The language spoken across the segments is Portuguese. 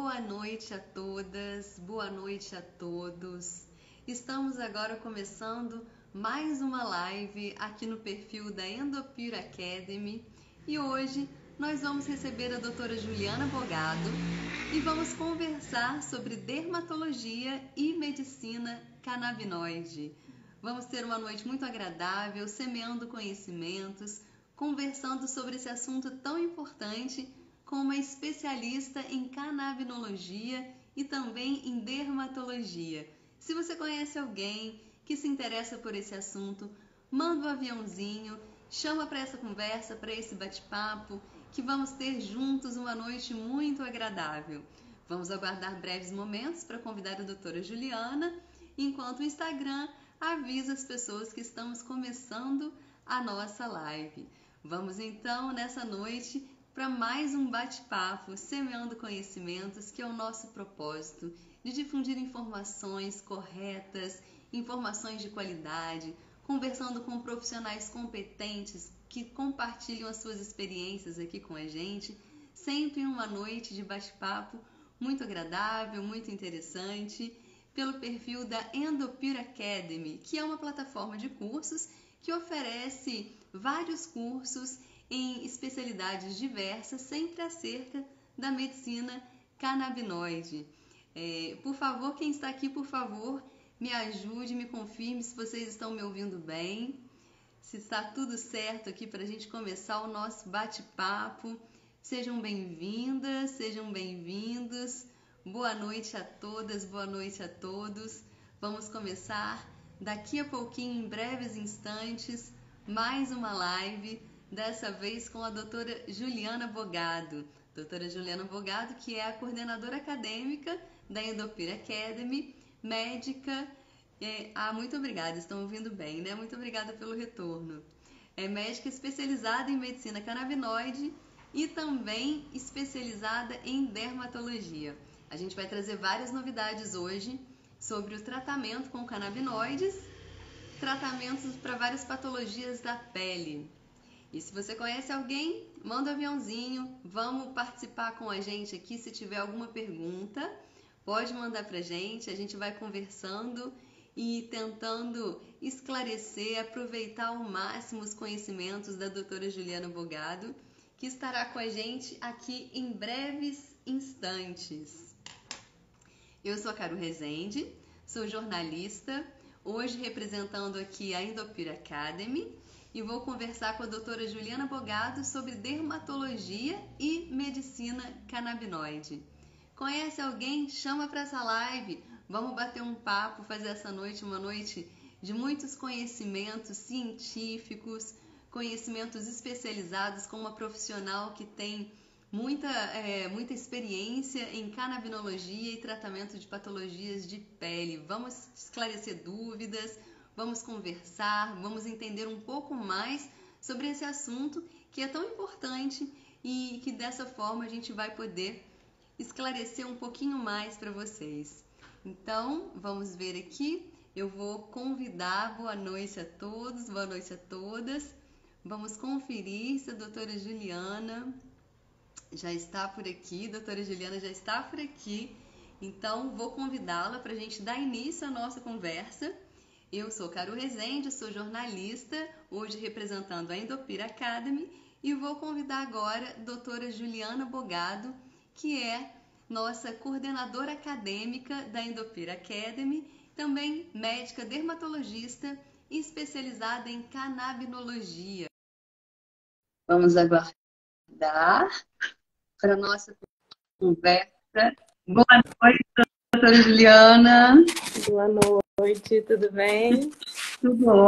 Boa noite a todas, boa noite a todos. Estamos agora começando mais uma live aqui no perfil da Endopure Academy e hoje nós vamos receber a doutora Juliana Bogado e vamos conversar sobre dermatologia e medicina canabinoide. Vamos ter uma noite muito agradável, semeando conhecimentos, conversando sobre esse assunto tão importante com uma especialista em canabinologia e também em dermatologia. Se você conhece alguém que se interessa por esse assunto, manda um aviãozinho, chama para essa conversa, para esse bate-papo, que vamos ter juntos uma noite muito agradável. Vamos aguardar breves momentos para convidar a doutora Juliana, enquanto o Instagram avisa as pessoas que estamos começando a nossa live. Vamos então, nessa noite, para mais um bate-papo, semeando conhecimentos, que é o nosso propósito, de difundir informações corretas, informações de qualidade, conversando com profissionais competentes que compartilham as suas experiências aqui com a gente, sempre em uma noite de bate-papo muito agradável, muito interessante, pelo perfil da Endopure Academy, que é uma plataforma de cursos que oferece vários cursos em especialidades diversas, sempre acerca da medicina canabinoide. Por favor, quem está aqui, por favor, me ajude, me confirme se vocês estão me ouvindo bem, se está tudo certo aqui para a gente começar o nosso bate-papo. Sejam bem-vindas, sejam bem-vindos. Boa noite a todas, boa noite a todos. Vamos começar daqui a pouquinho, em breves instantes, mais uma live, dessa vez com a doutora Juliana Bogado. Doutora Juliana Bogado, que é a coordenadora acadêmica da Endopure Academy, médica. Muito obrigada, estão ouvindo bem, né? Muito obrigada pelo retorno. É médica especializada em medicina canabinoide e também especializada em dermatologia. A gente vai trazer várias novidades hoje sobre o tratamento com canabinoides, tratamentos para várias patologias da pele. E se você conhece alguém, manda um aviãozinho, vamos participar com a gente aqui. Se tiver alguma pergunta, pode mandar pra gente, a gente vai conversando e tentando esclarecer, aproveitar ao máximo os conhecimentos da doutora Juliana Bogado, que estará com a gente aqui em breves instantes. Eu sou a Caro Rezende, sou jornalista, hoje representando aqui a Endopure Academy, e vou conversar com a doutora Juliana Bogado sobre dermatologia e medicina canabinoide. Conhece alguém? Chama para essa live. Vamos bater um papo, fazer essa noite uma noite de muitos conhecimentos científicos, conhecimentos especializados com uma profissional que tem muita experiência em canabinologia e tratamento de patologias de pele. Vamos esclarecer dúvidas, vamos conversar, vamos entender um pouco mais sobre esse assunto que é tão importante e que dessa forma a gente vai poder esclarecer um pouquinho mais para vocês. Então, vamos ver aqui. Eu vou convidar, boa noite a todos, boa noite a todas. Vamos conferir se a doutora Juliana já está por aqui. Doutora Juliana já está por aqui. Então, vou convidá-la para a gente dar início à nossa conversa. Eu sou Caro Rezende, sou jornalista, hoje representando a Endopure Academy, e vou convidar agora a doutora Juliana Bogado, que é nossa coordenadora acadêmica da Endopure Academy, também médica dermatologista e especializada em canabinologia. Vamos aguardar para a nossa conversa. Boa noite, doutora Juliana. Boa noite, tudo bem? Tudo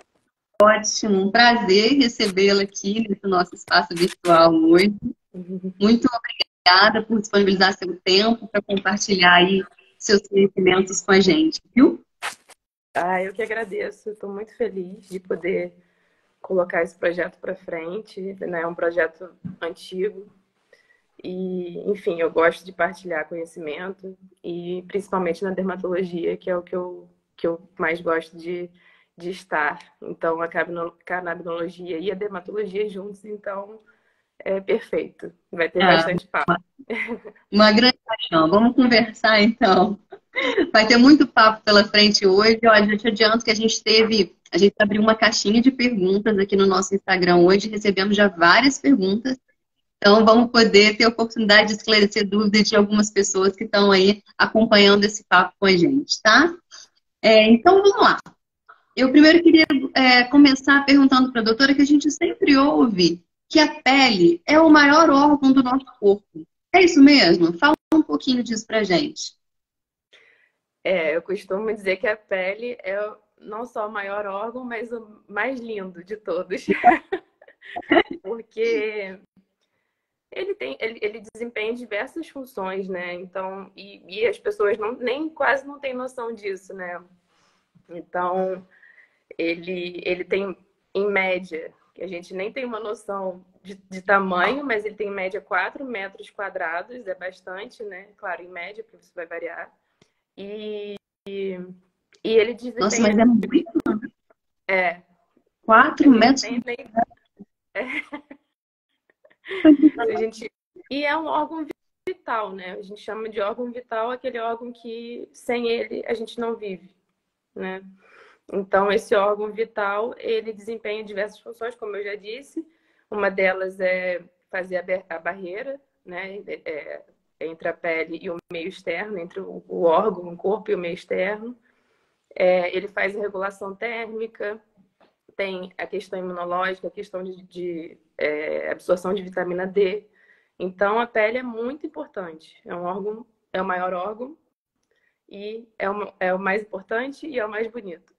ótimo, um prazer recebê-la aqui nesse nosso espaço virtual hoje. Muito obrigada por disponibilizar seu tempo para compartilhar aí seus conhecimentos com a gente, viu? Eu que agradeço, estou muito feliz de poder colocar esse projeto para frente, né? É um projeto antigo e, enfim, eu gosto de partilhar conhecimento e principalmente na dermatologia, que é o que eu mais gosto de estar. Então, a canabinologia e a dermatologia juntos, então É perfeito. Vai ter Ah, bastante papo. uma grande paixão. Vamos conversar então. Vai ter muito papo pela frente hoje. Olha, já te adianto que a gente abriu uma caixinha de perguntas aqui no nosso Instagram hoje, recebemos já várias perguntas. Então, vamos poder ter a oportunidade de esclarecer dúvidas de algumas pessoas que estão aí acompanhando esse papo com a gente, tá? Então, vamos lá. Eu primeiro queria começar perguntando para a doutora que a gente sempre ouve que a pele é o maior órgão do nosso corpo. É isso mesmo? Fala um pouquinho disso pra gente. Eu costumo dizer que a pele é não só o maior órgão, mas o mais lindo de todos. Porque ele desempenha diversas funções, né? Então, e as pessoas quase não têm noção disso, né? Então, ele tem, em média, que a gente nem tem uma noção de tamanho, mas ele tem em média 4 metros quadrados, é bastante, né? Claro, em média, porque isso vai variar. E ele Nossa, desempenha. mas é muito. É, 4 a gente metros. nem. A gente, e é um órgão vital, né? A gente chama de órgão vital aquele órgão que sem ele a gente não vive, né? Então, esse órgão vital, ele desempenha diversas funções, como eu já disse. Uma delas é fazer a barreira, né? Entre a pele e o meio externo, entre o órgão, o corpo e o meio externo. Ele faz a regulação térmica, tem a questão imunológica, a questão de absorção de vitamina D. Então, a pele é muito importante. É um órgão, é o maior órgão e é o mais importante e é o mais bonito.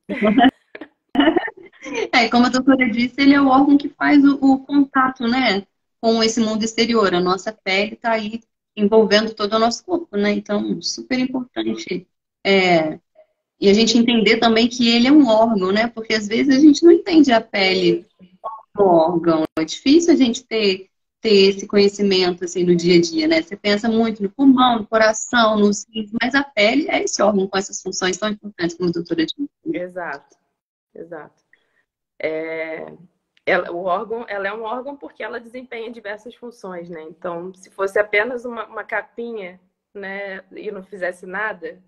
Como a doutora disse, ele é o órgão que faz o contato, né, com esse mundo exterior. A nossa pele está aí envolvendo todo o nosso corpo, né? Então, super importante. E a gente entender também que ele é um órgão, né? Porque às vezes a gente não entende a pele como órgão. É difícil a gente ter esse conhecimento assim no dia a dia, né? Você pensa muito no pulmão, no coração, nos rins, mas a pele é esse órgão com essas funções tão importantes como a doutora disse. Exato, exato. Ela é um órgão porque ela desempenha diversas funções, né? Então, se fosse apenas uma capinha, né, e não fizesse nada,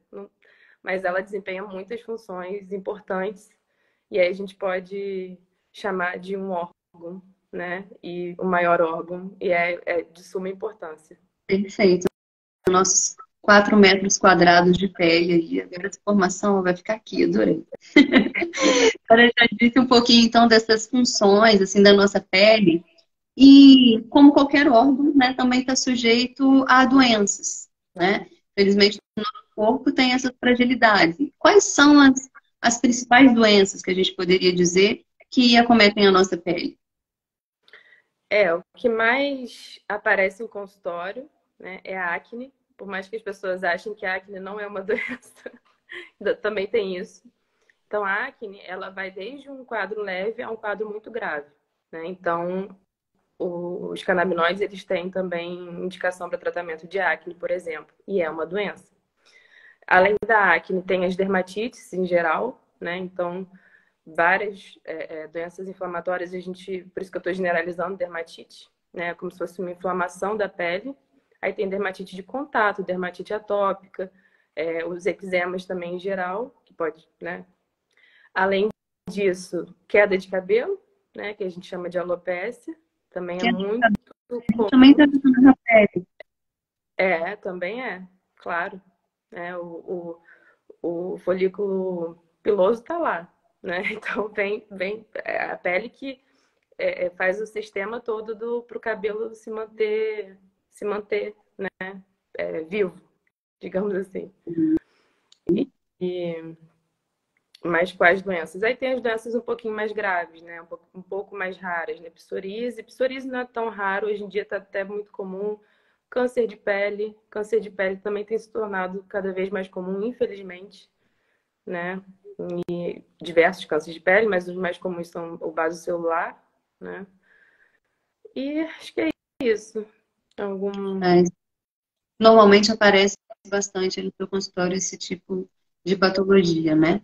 mas ela desempenha muitas funções importantes, e aí a gente pode chamar de um órgão, né? E o maior órgão, e é de suma importância. Perfeito. Nossos 4 metros quadrados de pele aí. Agora essa formação vai ficar aqui, adorei. Agora já disse um pouquinho então dessas funções assim da nossa pele. E como qualquer órgão, né, também está sujeito a doenças, né? Felizmente, o nosso corpo tem essa fragilidade. Quais são as principais doenças que a gente poderia dizer que acometem a nossa pele? O que mais aparece em consultório, né, é a acne. Por mais que as pessoas achem que a acne não é uma doença, também tem isso. Então, a acne, ela vai desde um quadro leve a um quadro muito grave, né? Então, os canabinoides, eles têm também indicação para tratamento de acne, por exemplo, e é uma doença. Além da acne, tem as dermatites em geral, né? Então, várias doenças inflamatórias, por isso que eu estou generalizando dermatite, né? Como se fosse uma inflamação da pele. Aí tem dermatite de contato, dermatite atópica, os eczemas também em geral, que pode, né? Além disso, queda de cabelo, né? Que a gente chama de alopécia, também é muito comum. Também está na pele. Também claro. Né? O folículo piloso está lá, né? Então vem a pele que faz o sistema todo para o cabelo se manter, né? Vivo, digamos assim. Mas quais doenças? Aí tem as doenças um pouquinho mais graves, né? Um pouco mais raras, né? Psoríase. Psoríase não é tão raro, hoje em dia está até muito comum. Câncer de pele. Câncer de pele também tem se tornado cada vez mais comum, infelizmente, né? E diversos cânceres de pele, mas os mais comuns são o vaso celular, né? E acho que é isso. Normalmente aparece bastante no seu consultório esse tipo de patologia, né?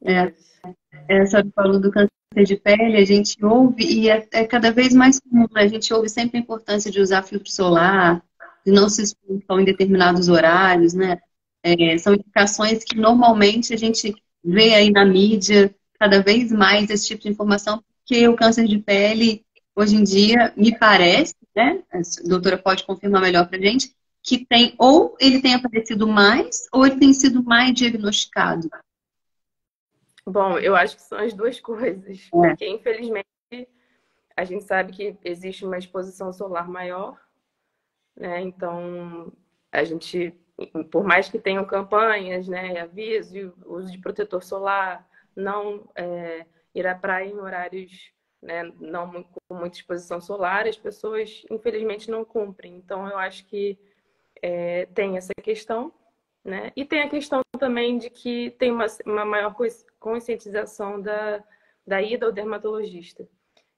Isso. Essa falou do câncer de pele, a gente ouve, e é cada vez mais comum, né? A gente ouve sempre a importância de usar filtro solar, de não se expor só em determinados horários, né? São indicações que normalmente a gente vê aí na mídia, cada vez mais esse tipo de informação, porque o câncer de pele, hoje em dia, me parece, né? A doutora pode confirmar melhor pra gente, que tem, ou ele tem aparecido mais, ou ele tem sido mais diagnosticado. Bom, eu acho que são as duas coisas, porque infelizmente a gente sabe que existe uma exposição solar maior, né? Então, a gente, por mais que tenham campanhas, né, aviso, uso de protetor solar, não ir à praia em horários, né, não com muita exposição solar, as pessoas, infelizmente, não cumprem. Então, eu acho que tem essa questão, né? E tem a questão também de que tem uma maior conscientização da ida ao dermatologista.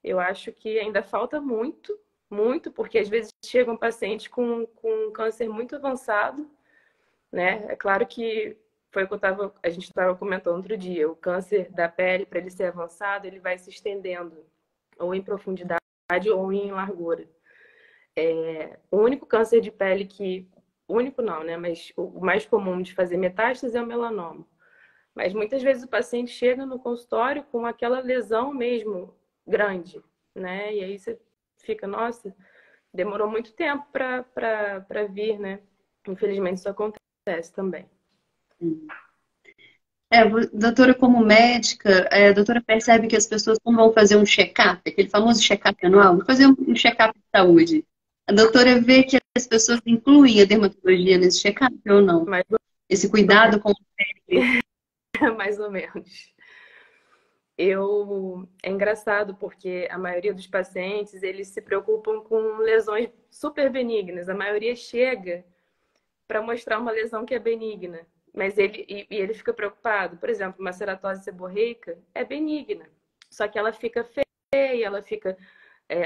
Eu acho que ainda falta muito, muito, porque às vezes chega um paciente com um câncer muito avançado, né? É claro que foi o que a gente estava comentando outro dia, o câncer da pele, para ele ser avançado, ele vai se estendendo, ou em profundidade ou em largura. O único câncer de pele único não, né? Mas o mais comum de fazer metástase é o melanoma. Mas muitas vezes o paciente chega no consultório com aquela lesão mesmo grande, né? E aí você fica, nossa, demorou muito tempo para vir, né? Infelizmente isso acontece também. Doutora, como médica, a doutora percebe que as pessoas não vão fazer um check-up, aquele famoso check-up anual, vão fazer um check-up de saúde. A doutora vê que as pessoas incluem a dermatologia nesse check-up ou não? Esse cuidado com a pele. Mais ou menos. É engraçado porque a maioria dos pacientes, eles se preocupam com lesões super benignas. A maioria chega para mostrar uma lesão que é benigna, mas ele fica preocupado. Por exemplo, uma ceratose seborreica é benigna, só que ela fica feia, ela fica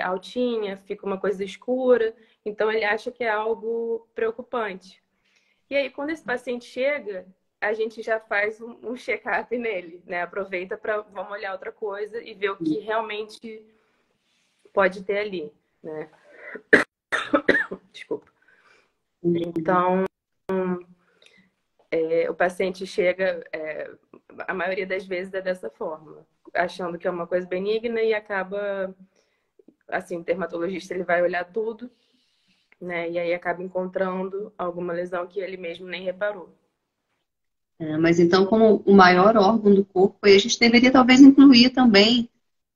altinha, fica uma coisa escura, então ele acha que é algo preocupante. E aí, quando esse paciente chega, a gente já faz um check-up nele, né? Aproveita para vamos olhar outra coisa e ver o que realmente pode ter ali, né? Desculpa. Então, o paciente chega, a maioria das vezes é dessa forma, achando que é uma coisa benigna e acaba, assim, o dermatologista ele vai olhar tudo, né? E aí acaba encontrando alguma lesão que ele mesmo nem reparou. Mas então, como o maior órgão do corpo, a gente deveria talvez incluir também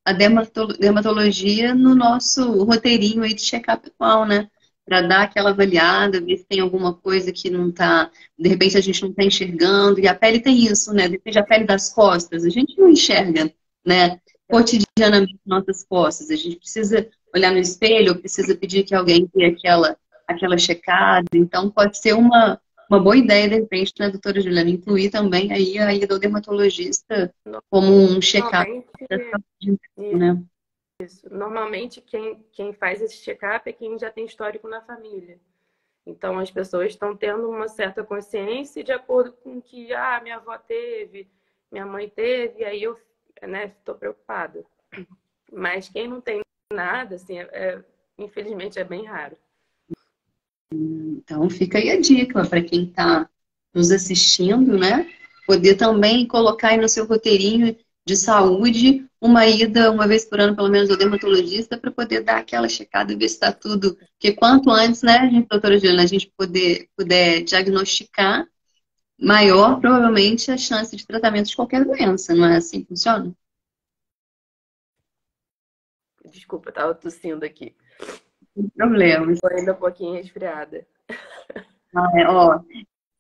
a dermatologia no nosso roteirinho aí de check-up anual, né? Para dar aquela avaliada, ver se tem alguma coisa que não está, de repente a gente não está enxergando, e a pele tem isso, né? Depende da pele das costas, a gente não enxerga, né? Cotidianamente nossas costas, a gente precisa olhar no espelho, ou precisa pedir que alguém dê aquela checada, então pode ser uma boa ideia, de repente, né, doutora Juliana, incluir também aí a ida ao dermatologista como um check-up da saúde, né? Isso. Normalmente, quem faz esse check-up é quem já tem histórico na família. Então, as pessoas estão tendo uma certa consciência de acordo com o que minha avó teve, minha mãe teve, e aí eu estou preocupada. Mas quem não tem nada, assim, infelizmente, é bem raro. Então, fica aí a dica para quem está nos assistindo, né? Poder também colocar aí no seu roteirinho de saúde uma ida uma vez por ano, pelo menos, ao dermatologista, para poder dar aquela checada e ver se está tudo. Porque quanto antes, né, doutora Juliana, a gente puder diagnosticar, maior provavelmente a chance de tratamento de qualquer doença, não é assim que funciona? Desculpa, estava tossindo aqui. Sem problemas. Estou ainda um pouquinho resfriada.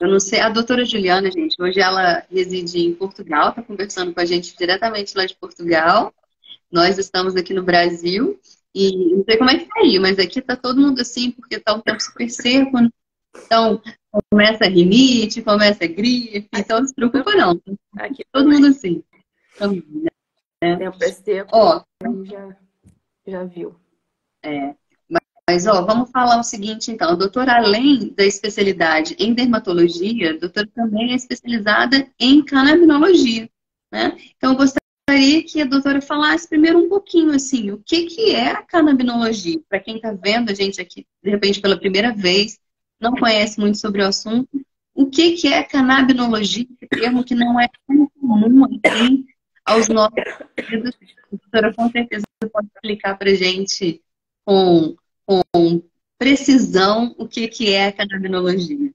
Eu não sei, a doutora Juliana, gente, hoje ela reside em Portugal, está conversando com a gente diretamente lá de Portugal. Nós estamos aqui no Brasil e não sei como é que tá aí, mas aqui tá todo mundo assim, porque tá um tempo super seco, né? Então começa a rinite, começa a gripe, então não se preocupa não. Aqui todo mundo assim. Então, né? Tempo é seco, já viu. Mas, vamos falar o seguinte, então. A doutora, além da especialidade em dermatologia, a doutora também é especializada em canabinologia, né? Então, eu gostaria gostaria que a doutora falasse primeiro um pouquinho, assim, o que que é a canabinologia? Para quem está vendo a gente aqui, de repente, pela primeira vez, não conhece muito sobre o assunto, o que que é a canabinologia? Esse termo que não é tão comum, assim, aos nossos ouvidos. A doutora, com certeza, pode explicar para a gente com precisão o que que é a canabinologia.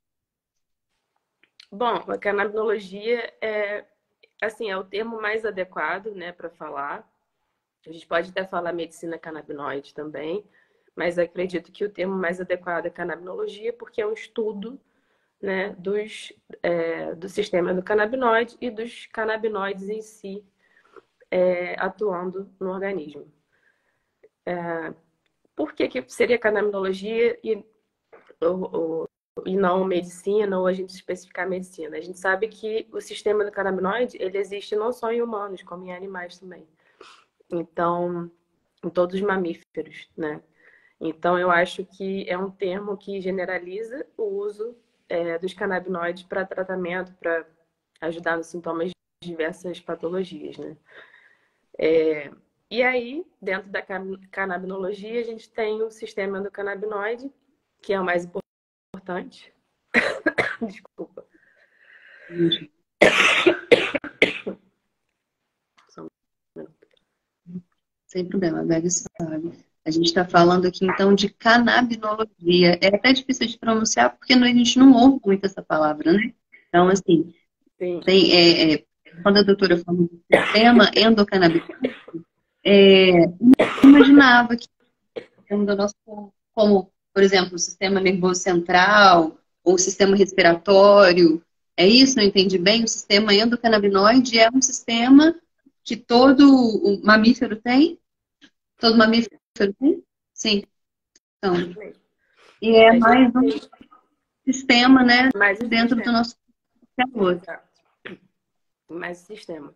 Bom, a canabinologia é, assim, é o termo mais adequado, né, para falar. A gente pode até falar medicina canabinoide também, mas acredito que o termo mais adequado é canabinologia, porque é um estudo, né, do sistema endocannabinoide e dos canabinoides em si, atuando no organismo. Por que que seria canabinologia e não medicina, ou a gente especificar medicina? A gente sabe que o sistema endocannabinoide, ele existe não só em humanos, como em animais também. Então, em todos os mamíferos, né? Então, eu acho que é um termo que generaliza o uso dos canabinoides para tratamento, para ajudar nos sintomas de diversas patologias, né? E aí, dentro da canabinologia, a gente tem o sistema endocannabinoide, que é o mais importante. Desculpa. Só um minuto. Sem problema, a Gabi sabe. A gente está falando aqui, então, de canabinologia. É até difícil de pronunciar, porque a gente não ouve muito essa palavra, né? Então, assim, Sim. quando a doutora falou do sistema endocannabinoide, imaginava que do nosso corpo, como, por exemplo, o sistema nervoso central, ou o sistema respiratório. É isso? Não entendi bem? O sistema endocannabinoide é um sistema que todo o mamífero tem? Todo mamífero tem? Sim. Então, e é A gente mais um tem sistema, né, mais um dentro do sistema. nosso corpo. Exato. Mais um sistema.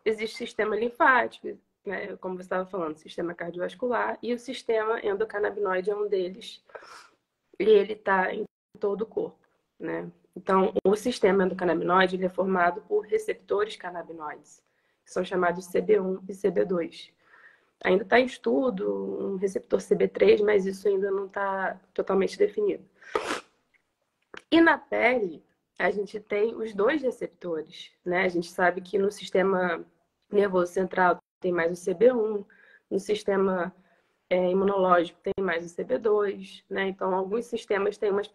Existe o sistema linfático, né, como você estava falando, sistema cardiovascular, e o sistema endocannabinoide é um deles, e ele está em todo o corpo, né? Então, o sistema endocannabinoide ele é formado por receptores canabinoides, que são chamados CB1 e CB2. Ainda está em estudo um receptor CB3, mas isso ainda não está totalmente definido. E na pele, a gente tem os dois receptores, né? A gente sabe que no sistema nervoso central tem mais o CB1, no sistema imunológico tem mais o CB2, né? Então, alguns sistemas têm umas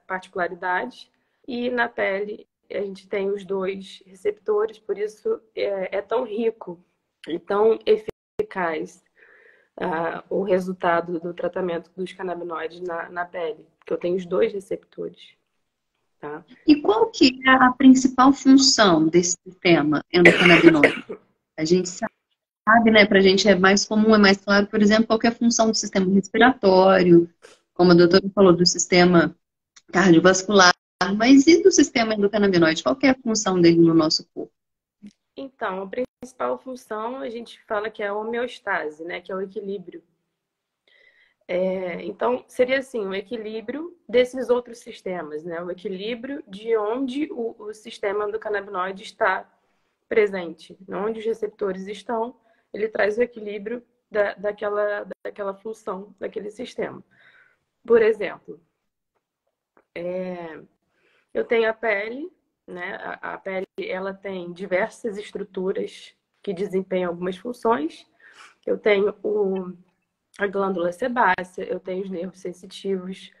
particularidades e na pele a gente tem os dois receptores, por isso é tão rico e tão eficaz o resultado do tratamento dos canabinoides na pele, porque eu tenho os dois receptores. Tá? E qual que é a principal função desse sistema endocannabinoide? A gente sabe, né, para a gente é mais comum, é mais claro, por exemplo, qual que é a função do sistema respiratório, como a doutora falou, do sistema cardiovascular, mas e do sistema endocannabinoide? Qual que é a função dele no nosso corpo? Então, a principal função a gente fala que é a homeostase, né, que é o equilíbrio. Então, seria assim, o equilíbrio desses outros sistemas, né? O equilíbrio de onde o sistema endocannabinoide está presente, onde os receptores estão, ele traz o equilíbrio daquela função, daquele sistema. Por exemplo, eu tenho a pele, né? A pele ela tem diversas estruturas que desempenham algumas funções. Eu tenho a glândula sebácea, eu tenho os nervos sensitivos,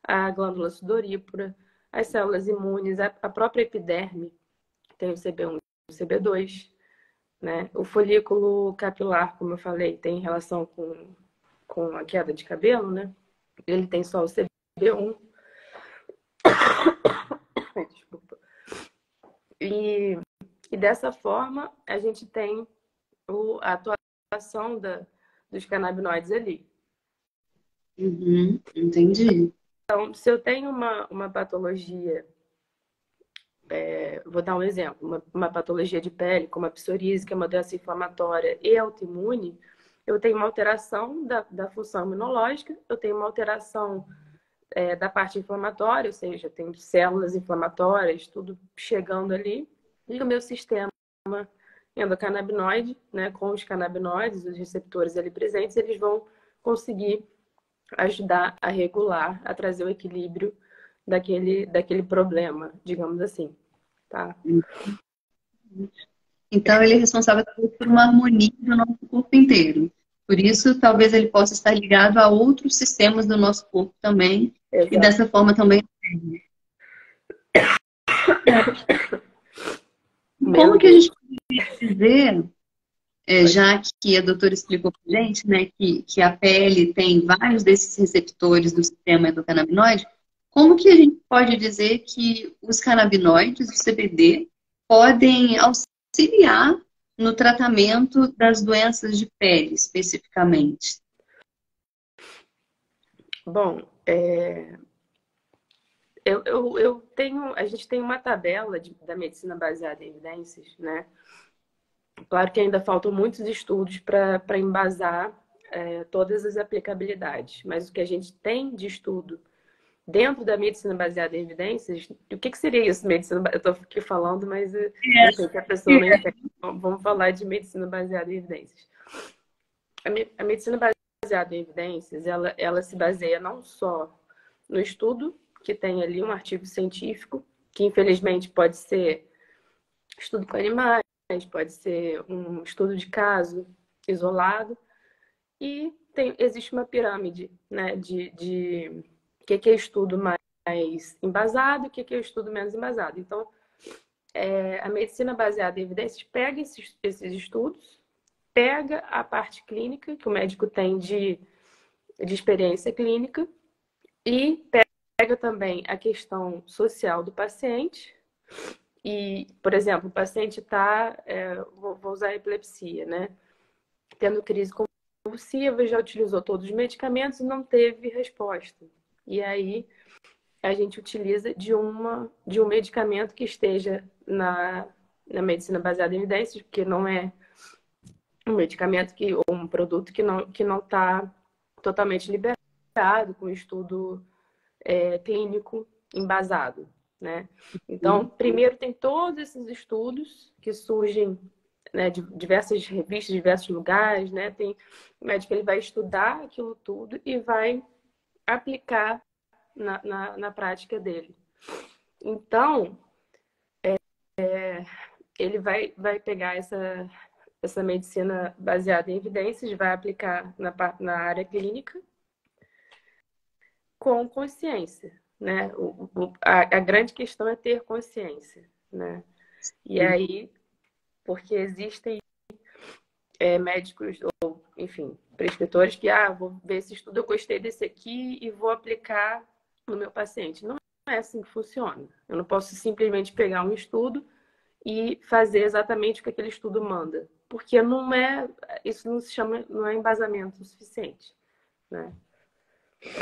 a glândula sudorípara, as células imunes, a própria epiderme, tem o CB1 e o CB2, né? O folículo capilar, como eu falei, tem relação com a queda de cabelo, né? Ele tem só o CB1. Desculpa. E dessa forma, a gente tem a atuação dos canabinoides ali. Uhum, entendi. Então, se eu tenho uma patologia, vou dar um exemplo, uma patologia de pele, como a psoríase, que é uma doença inflamatória e autoimune, eu tenho uma alteração da função imunológica, eu tenho uma alteração da parte inflamatória, ou seja, eu tenho células inflamatórias, tudo chegando ali, e o meu sistema endocannabinoide, né? Com os canabinoides, os receptores ali presentes, eles vão conseguir ajudar a regular, a trazer o equilíbrio daquele problema, digamos assim, tá? Então, ele é responsável por uma harmonia do nosso corpo inteiro. Por isso, talvez ele possa estar ligado a outros sistemas do nosso corpo também, e Exato. dessa forma também. Como que a gente pode dizer, já que a doutora explicou para a gente, né, que a pele tem vários desses receptores do sistema endocannabinoide, como que a gente pode dizer que os canabinoides, o CBD, podem auxiliar no tratamento das doenças de pele, especificamente? Bom, a gente tem uma tabela da medicina baseada em evidências, né? Claro que ainda faltam muitos estudos para embasar todas as aplicabilidades, mas o que a gente tem de estudo dentro da medicina baseada em evidências, o que seria isso, medicina? Eu estou aqui falando, mas eu sei que a pessoa não entende. Vamos falar de medicina baseada em evidências. A medicina baseada em evidências, ela se baseia não só no estudo, que tem ali um artigo científico, que infelizmente pode ser estudo com animais, pode ser um estudo de caso isolado, e existe uma pirâmide, né, de o que é estudo mais embasado e o que é estudo menos embasado. Então, a medicina baseada em evidências pega esses estudos, pega a parte clínica que o médico tem de experiência clínica e pega também a questão social do paciente. E, por exemplo, o paciente está, vou usar a epilepsia, né? Tendo crise convulsiva, já utilizou todos os medicamentos e não teve resposta. E aí a gente utiliza de um medicamento que esteja na medicina baseada em evidências, porque não é um medicamento ou um produto que não está totalmente liberado, com estudo clínico embasado, né? Então, primeiro tem todos esses estudos que surgem, né, de diversas revistas, diversos lugares, né? O médico ele vai estudar aquilo tudo e vai aplicar na prática dele. Então, ele vai pegar essa medicina baseada em evidências, vai aplicar na área clínica com consciência, né? A grande questão é ter consciência, né? E aí, porque existem médicos ou, enfim, prescritores que, vou ver esse estudo, eu gostei desse aqui e vou aplicar no meu paciente. Não é assim que funciona. Eu não posso simplesmente pegar um estudo e fazer exatamente o que aquele estudo manda, porque isso não se chama, não é embasamento suficiente, né?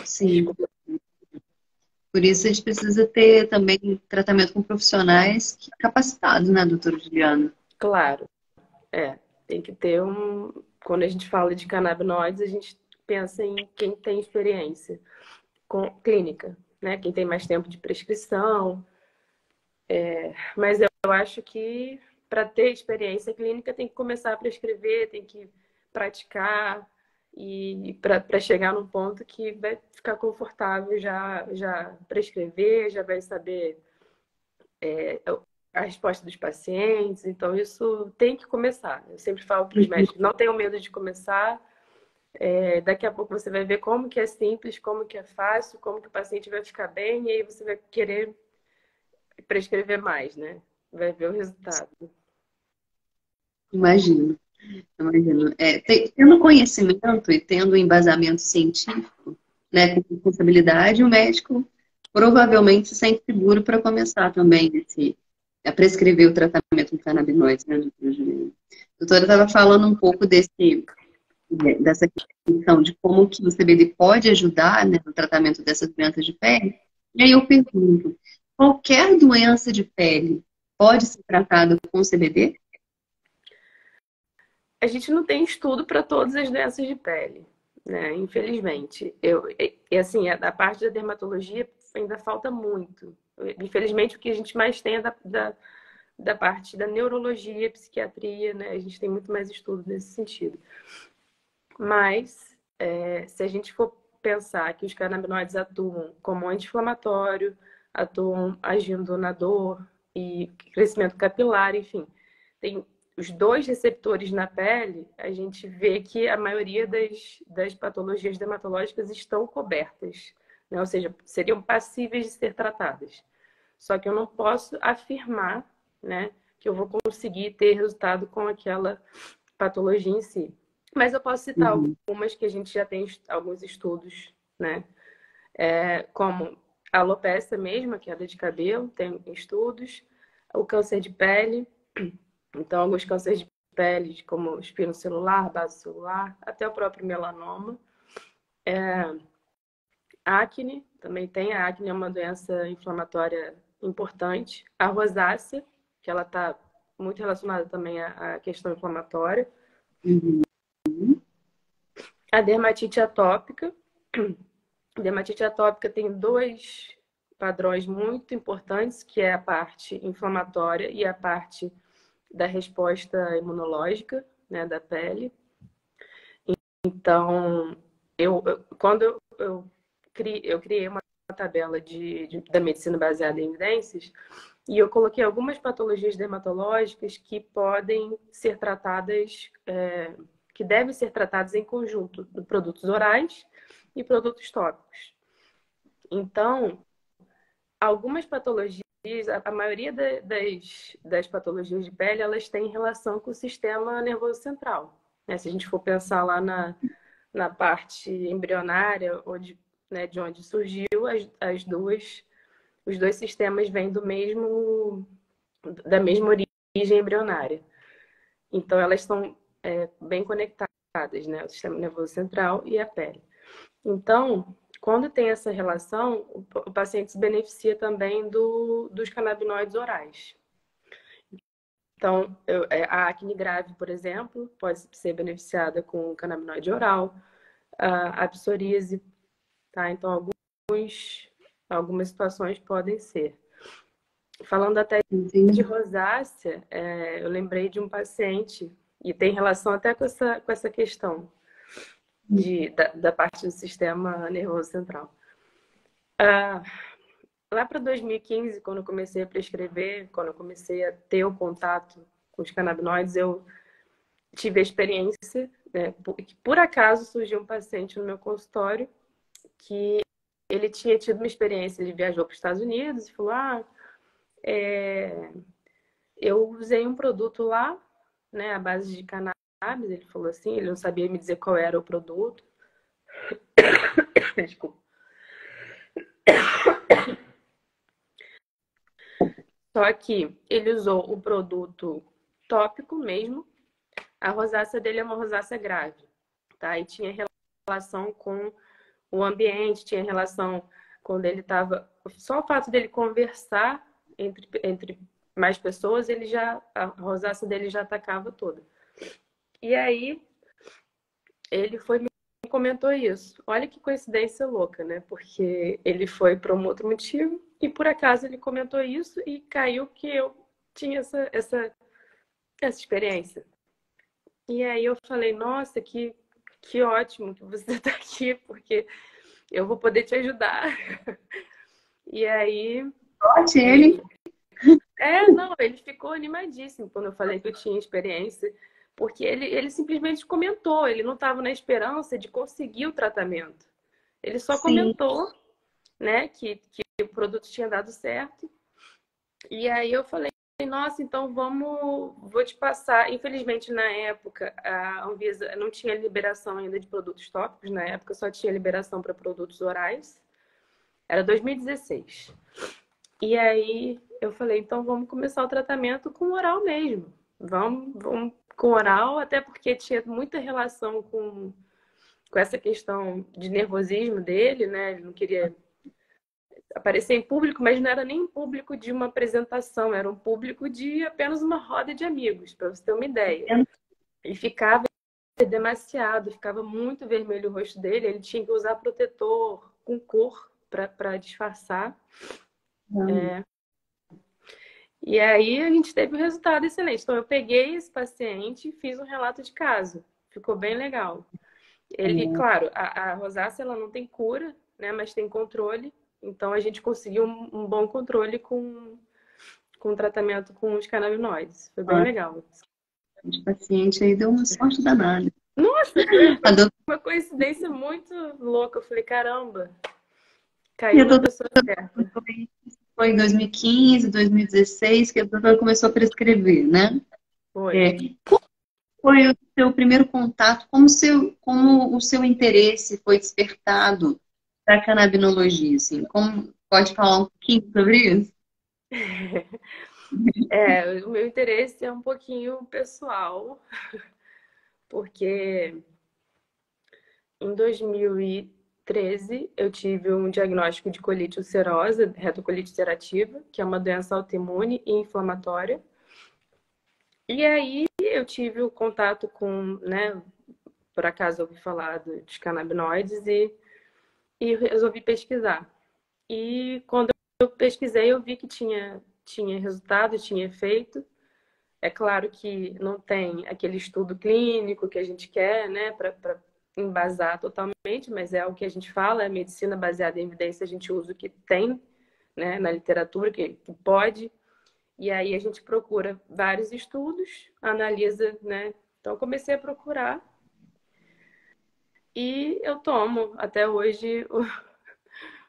Sim. Por isso a gente precisa ter também tratamento com profissionais capacitados, né, doutora Juliana? Claro, tem que ter Quando a gente fala de canabinoides, a gente pensa em quem tem experiência clínica, né? Quem tem mais tempo de prescrição. Mas eu acho que para ter experiência clínica tem que começar a prescrever, tem que praticar e para chegar num ponto que vai ficar confortável já prescrever, já vai saber a resposta dos pacientes. Então isso tem que começar. Eu sempre falo para os médicos, não tenham medo de começar. Daqui a pouco você vai ver como que é simples, como que é fácil, como que o paciente vai ficar bem, e aí você vai querer prescrever mais, né? Vai ver o resultado. Imagino. Tendo conhecimento e tendo embasamento científico, né, com responsabilidade, o médico provavelmente se sente seguro para começar também a prescrever o tratamento com canabinoides, né, doutora Juliana? A doutora estava falando um pouco dessa questão de como que o CBD pode ajudar, né, no tratamento dessas doenças de pele. E aí eu pergunto, qualquer doença de pele pode ser tratada com CBD? A gente não tem estudo para todas as doenças de pele, né? Infelizmente. Assim, a parte da dermatologia ainda falta muito. Infelizmente, o que a gente mais tem é da parte da neurologia, psiquiatria, né? A gente tem muito mais estudo nesse sentido. Mas, se a gente for pensar que os canabinoides atuam como anti-inflamatório, atuam agindo na dor e crescimento capilar, enfim, tem os dois receptores na pele, a gente vê que a maioria das patologias dermatológicas estão cobertas, né? Ou seja, seriam passíveis de ser tratadas. Só que eu não posso afirmar, né, que eu vou conseguir ter resultado com aquela patologia em si. Mas eu posso citar algumas que a gente já tem alguns estudos, né? Como a alopecia mesmo, que é a de cabelo, tem estudos. O câncer de pele. Então, alguns cânceres de pele, como espinocelular, base celular, até o próprio melanoma. Acne, também tem. A acne é uma doença inflamatória importante. A rosácea, que ela está muito relacionada também à questão inflamatória. A dermatite atópica. A dermatite atópica tem dois padrões muito importantes, que é a parte inflamatória e a parte da resposta imunológica, né, da pele. Então, quando eu criei uma tabela da medicina baseada em evidências, e eu coloquei algumas patologias dermatológicas que podem ser tratadas, que devem ser tratadas em conjunto, de produtos orais e produtos tópicos. Então, algumas patologias, a maioria das patologias de pele, elas têm relação com o sistema nervoso central, né? Se a gente for pensar lá na parte embrionária, né, de onde surgiu, os dois sistemas vêm da mesma origem embrionária. Então, elas são bem conectadas, né? O sistema nervoso central e a pele. Então, quando tem essa relação, o paciente se beneficia também dos canabinoides orais. Então, a acne grave, por exemplo, pode ser beneficiada com canabinoide oral, a psoríase, tá? Então, algumas situações podem ser. Falando até de rosácea, eu lembrei de um paciente, e tem relação até com essa questão da parte do sistema nervoso central. Lá para 2015, quando eu comecei a prescrever, quando eu comecei a ter o contato com os canabinoides, eu tive a experiência, né, que por acaso surgiu um paciente no meu consultório que ele tinha tido uma experiência, ele viajou para os Estados Unidos e falou, eu usei um produto lá, né, à base de cannabis, ele falou assim, ele não sabia me dizer qual era o produto. Desculpa. Só que ele usou o produto tópico mesmo. A rosácea dele é uma rosácea grave, tá? E tinha relação com o ambiente, tinha relação quando ele estava... Só o fato dele conversar entre mais pessoas, a rosácea dele já atacava toda. E aí, ele me comentou isso. Olha que coincidência louca, né? Porque ele foi por um outro motivo e por acaso ele comentou isso e caiu que eu tinha essa experiência. E aí eu falei, nossa, que ótimo que você está aqui, porque eu vou poder te ajudar. E aí... Ótimo, ele... Não, ele ficou animadíssimo quando eu falei que eu tinha experiência, porque ele simplesmente comentou, ele não estava na esperança de conseguir o tratamento. Ele só comentou, né, que o produto tinha dado certo. E aí eu falei, nossa, então vou te passar. Infelizmente, na época, a Anvisa não tinha liberação ainda de produtos tópicos, na época só tinha liberação para produtos orais. Era 2016. E aí eu falei, então vamos começar o tratamento com oral mesmo. Vamos com oral, até porque tinha muita relação com essa questão de nervosismo dele, né? Ele não queria aparecer em público, mas não era nem público de uma apresentação, era um público de apenas uma roda de amigos, para você ter uma ideia. E ficava demasiado, ficava muito vermelho o rosto dele, ele tinha que usar protetor com cor para disfarçar. E aí a gente teve um resultado excelente. Então eu peguei esse paciente e fiz um relato de caso. Ficou bem legal. Ele, claro, a rosácea ela não tem cura, né? Mas tem controle. Então a gente conseguiu um bom controle com o tratamento com os canabinoides. Foi bem legal. O paciente aí deu uma sorte danada. Nossa, A doutora, uma coincidência muito louca. Eu falei, caramba, e a caiu na doutora pessoa certa. foi em 2015, 2016 que a doutora começou a prescrever, né? Foi. É, foi o seu primeiro contato? Como o seu interesse foi despertado para a canabinologia? Assim? Pode falar um pouquinho sobre isso? O meu interesse é um pouquinho pessoal, porque em 2013 eu tive um diagnóstico de colite ulcerosa, retocolite ulcerativa, que é uma doença autoimune e inflamatória. E aí eu tive o contato com, né, por acaso eu ouvi falar dos canabinoides e resolvi pesquisar. E quando eu pesquisei, eu vi que tinha resultado, tinha efeito. É claro que não tem aquele estudo clínico que a gente quer, né, para embasar totalmente, mas é o que a gente fala, é medicina baseada em evidência, a gente usa o que tem, né, na literatura, que pode, e aí a gente procura vários estudos, analisa, né. Então, comecei a procurar e eu tomo até hoje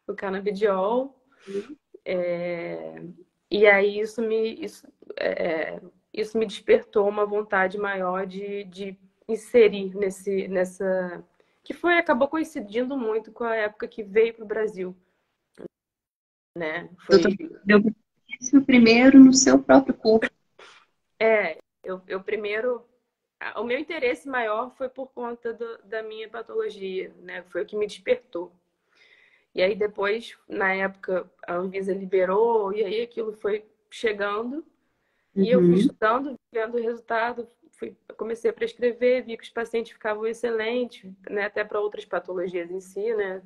o canabidiol. E aí isso me despertou uma vontade maior de inserir nessa que acabou coincidindo muito com a época que veio para o Brasil, né? Doutora, deu isso primeiro no seu próprio corpo. Eu primeiro o meu interesse maior foi por conta da minha patologia, né? Foi o que me despertou. E aí depois, na época, a Anvisa liberou e aí aquilo foi chegando. E eu fui Uhum. estudando, vendo o resultado, comecei a prescrever, vi que os pacientes ficavam excelentes, né, até para outras patologias em si, né?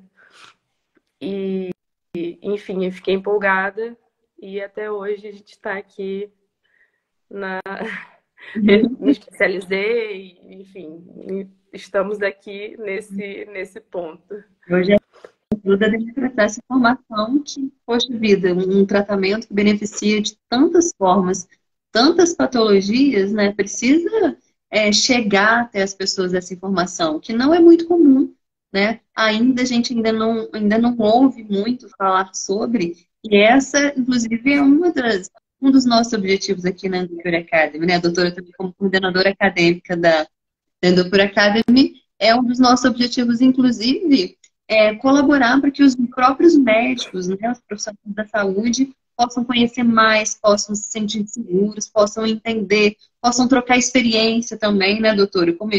Enfim, eu fiquei empolgada e até hoje a gente está aqui na me especializei, enfim, estamos aqui nesse ponto. Hoje ajuda a democratizar essa informação que, poxa vida, um tratamento que beneficia de tantas formas, tantas patologias, né? Precisa chegar até as pessoas essa informação, que não é muito comum, né? A gente ainda não ouve muito falar sobre, e essa, inclusive, é um dos nossos objetivos aqui na Endocure Academy, né? A doutora também como coordenadora acadêmica da Endocure Academy, é um dos nossos objetivos, inclusive, colaborar para que os próprios médicos, né, os profissionais da saúde, possam conhecer mais, possam se sentir seguros, possam entender, possam trocar experiência também, né, doutora? Como